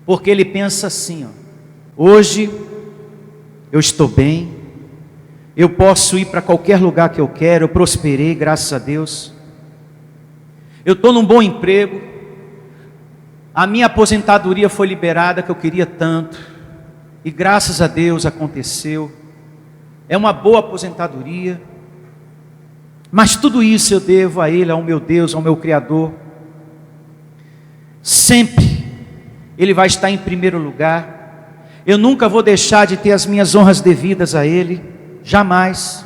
porque ele pensa assim, hoje eu estou bem, eu posso ir para qualquer lugar que eu quero, eu prosperei, graças a Deus, eu estou num bom emprego, A minha aposentadoria foi liberada, que eu queria tanto, e graças a Deus aconteceu. É uma boa aposentadoria, mas tudo isso eu devo a Ele, ao meu Deus, ao meu Criador. Sempre Ele vai estar em primeiro lugar. Eu nunca vou deixar de ter as minhas honras devidas a Ele, jamais.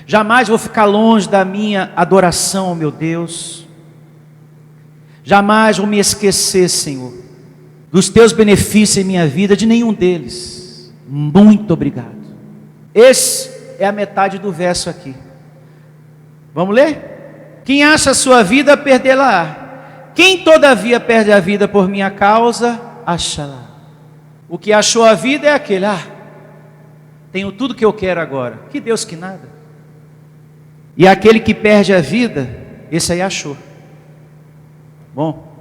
Jamais vou ficar longe da minha adoração ao meu Deus. Jamais vou me esquecer, Senhor, dos teus benefícios em minha vida, de nenhum deles. Muito obrigado. Esse é a metade do verso aqui. Vamos ler? Quem acha a sua vida, perdê-la-á. Quem todavia perde a vida por minha causa, achará. O que achou a vida é aquele: tenho tudo que eu quero agora. Que Deus que nada. E aquele que perde a vida, esse aí achou. Bom,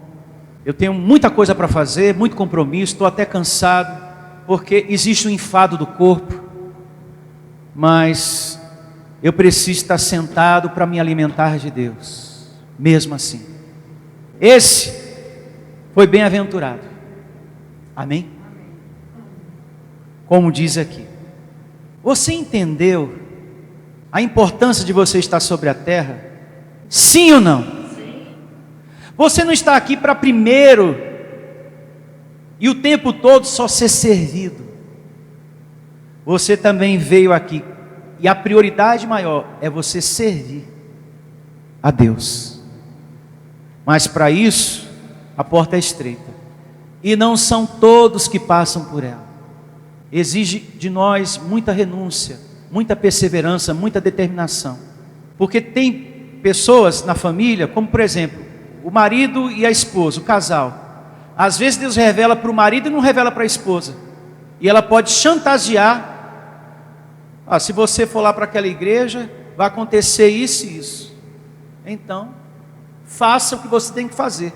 eu tenho muita coisa para fazer, muito compromisso, estou até cansado, porque existe um enfado do corpo, mas eu preciso estar sentado para me alimentar de Deus, mesmo assim. Esse foi bem-aventurado. Amém? Como diz aqui. Você entendeu a importância de você estar sobre a terra? Sim ou não? Você não está aqui para primeiro e o tempo todo só ser servido. Você também veio aqui, e a prioridade maior é você servir a Deus. Mas para isso, a porta é estreita, e não são todos que passam por ela. Exige de nós muita renúncia, muita perseverança, muita determinação. Porque tem pessoas na família, como por exemplo, o marido e a esposa, o casal. Às vezes Deus revela para o marido e não revela para a esposa. E ela pode chantagear: se você for lá para aquela igreja, vai acontecer isso e isso. Então, faça o que você tem que fazer.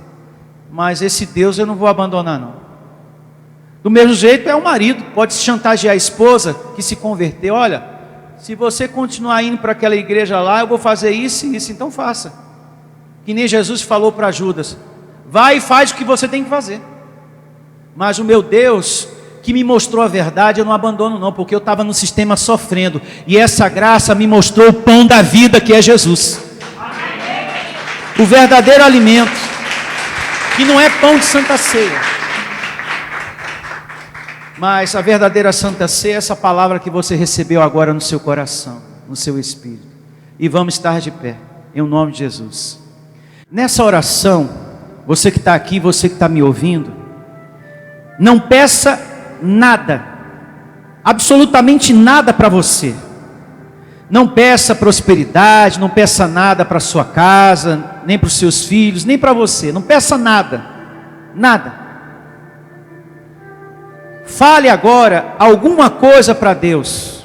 Mas esse Deus eu não vou abandonar não. Do mesmo jeito é o marido, pode chantagear a esposa que se converteu: olha, se você continuar indo para aquela igreja lá, eu vou fazer isso e isso, então faça. Que nem Jesus falou para Judas: vai e faz o que você tem que fazer. Mas o meu Deus, que me mostrou a verdade, eu não abandono não, porque eu estava no sistema sofrendo, e essa graça me mostrou o pão da vida, que é Jesus. O verdadeiro alimento, que não é pão de Santa Ceia, mas a verdadeira Santa Ceia é essa palavra que você recebeu agora no seu coração, no seu espírito. E vamos estar de pé, em nome de Jesus. Nessa oração, você que está aqui, você que está me ouvindo, não peça nada, absolutamente nada para você. Não peça prosperidade, não peça nada para sua casa, nem para os seus filhos, nem para você. Não peça nada, nada. Fale agora alguma coisa para Deus.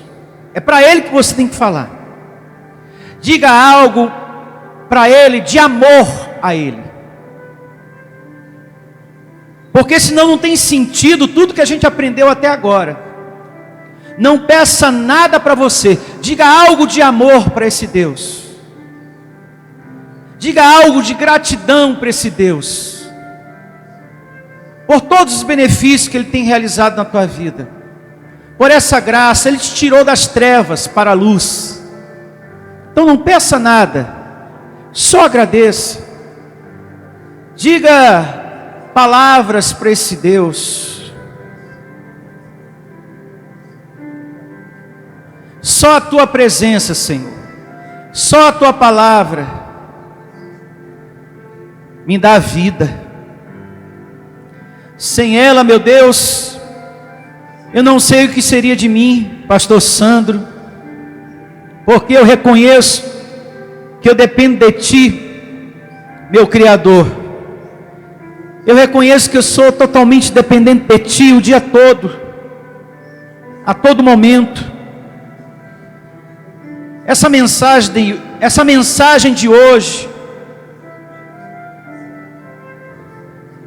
É para Ele que você tem que falar. Diga algo para Ele de amor a Ele. Porque senão não tem sentido tudo que a gente aprendeu até agora. Não peça nada para você. Diga algo de amor para esse Deus. Diga algo de gratidão para esse Deus, por todos os benefícios que Ele tem realizado na tua vida. Por essa graça, Ele te tirou das trevas para a luz. Então não peça nada, só agradeça. Diga palavras para esse Deus. Só a tua presença, Senhor, só a tua palavra me dá vida. Sem ela, meu Deus, eu não sei o que seria de mim, pastor Sandro, porque eu reconheço que eu dependo de Ti, meu Criador. Eu reconheço que eu sou totalmente dependente de Ti o dia todo, a todo momento. Essa mensagem de hoje,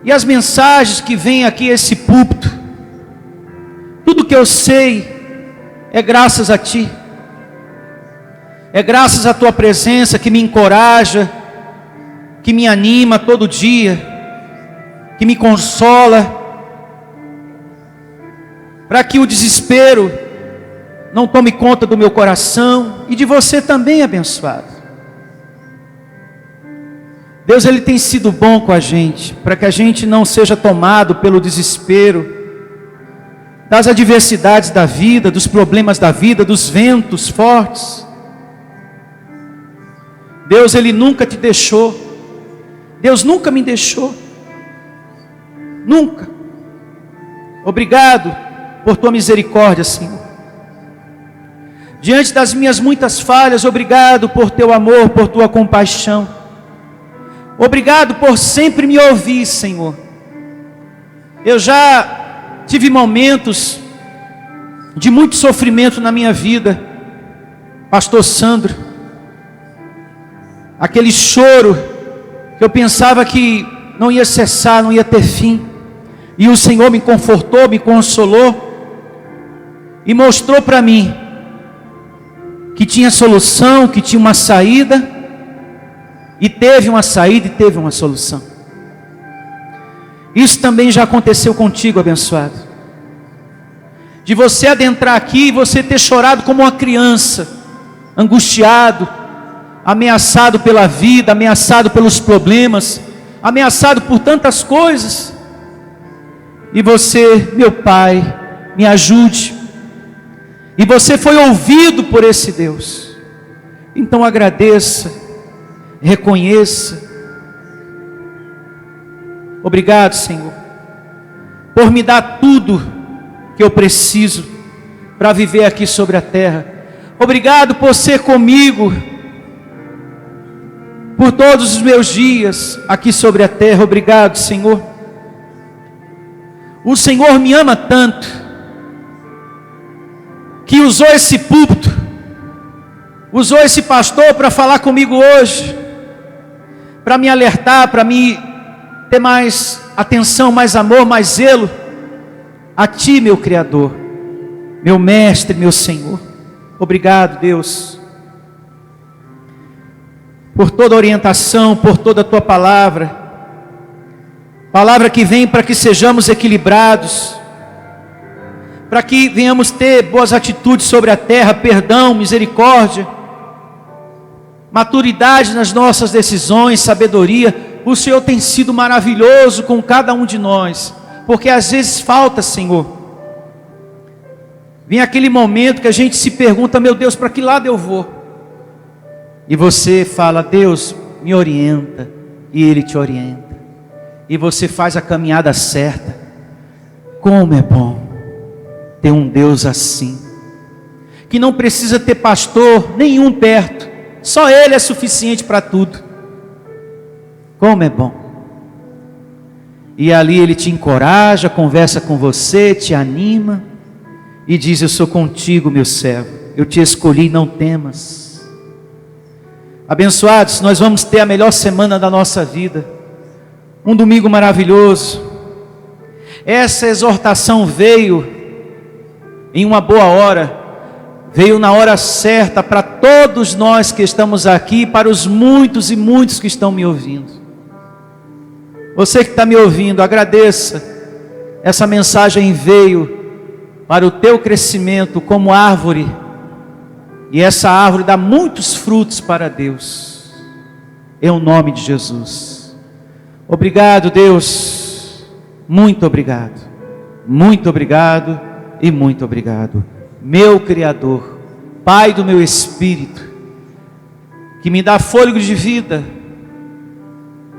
e as mensagens que vêm aqui a esse púlpito, tudo que eu sei é graças a Ti. É graças à Tua presença que me encoraja, que me anima todo dia. que me consola, para que o desespero não tome conta do meu coração e de você também, abençoado. Deus, Ele tem sido bom com a gente, para que a gente não seja tomado pelo desespero das adversidades da vida, dos problemas da vida, dos ventos fortes. Deus, Ele nunca te deixou. Deus nunca me deixou. Nunca. Obrigado por tua misericórdia, Senhor. Diante das minhas muitas falhas, obrigado por teu amor, por tua compaixão. Obrigado por sempre me ouvir, Senhor. Eu já tive momentos de muito sofrimento na minha vida, pastor Sandro. Aquele choro que eu pensava que não ia cessar, não ia ter fim. E o Senhor me confortou, me consolou e mostrou para mim que tinha solução, que tinha uma saída. E teve uma saída e teve uma solução. Isso também já aconteceu contigo, abençoado. De você adentrar aqui e você ter chorado como uma criança, angustiado, ameaçado pela vida, ameaçado pelos problemas, ameaçado por tantas coisas. E você, meu Pai, me ajude. E você foi ouvido por esse Deus. Então agradeça, reconheça. Obrigado, Senhor, por me dar tudo que eu preciso para viver aqui sobre a terra. Obrigado por ser comigo por todos os meus dias aqui sobre a terra. Obrigado, Senhor. O Senhor me ama tanto que usou esse púlpito, usou esse pastor para falar comigo hoje, para me alertar, para me ter mais atenção, mais amor, mais zelo a Ti, meu Criador, meu Mestre, meu Senhor. Obrigado, Deus, por toda a orientação, por toda a Tua palavra, palavra que vem para que sejamos equilibrados, para que venhamos ter boas atitudes sobre a terra, perdão, misericórdia, maturidade nas nossas decisões, sabedoria. O Senhor tem sido maravilhoso com cada um de nós, porque às vezes falta, Senhor. Vem aquele momento que a gente se pergunta: meu Deus, para que lado eu vou? E você fala: Deus, me orienta. E Ele te orienta. E você faz a caminhada certa. Como é bom ter um Deus assim, que não precisa ter pastor nenhum perto, só Ele é suficiente para tudo. Como é bom. E ali Ele te encoraja, conversa com você, te anima e diz: eu sou contigo, meu servo, eu te escolhi, não temas. Abençoados, nós vamos ter a melhor semana da nossa vida, um domingo maravilhoso. Essa exortação veio em uma boa hora, veio na hora certa para todos nós que estamos aqui, para os muitos e muitos que estão me ouvindo. Você que está me ouvindo, agradeça. Essa mensagem veio para o teu crescimento como árvore, e essa árvore dá muitos frutos para Deus, em nome de Jesus. Obrigado, Deus, muito obrigado, muito obrigado e muito obrigado, meu Criador, Pai do meu espírito, que me dá fôlego de vida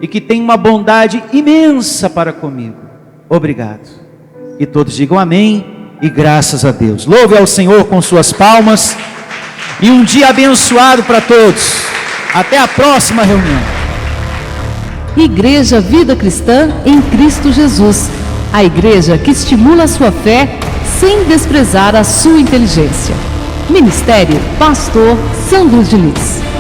e que tem uma bondade imensa para comigo. Obrigado. E todos digam amém e graças a Deus. Louve ao Senhor com suas palmas. E um dia abençoado para todos. Até a próxima reunião. Igreja Vida Cristã em Cristo Jesus. A igreja que estimula a sua fé sem desprezar a sua inteligência. Ministério Pastor Sandro Diniz.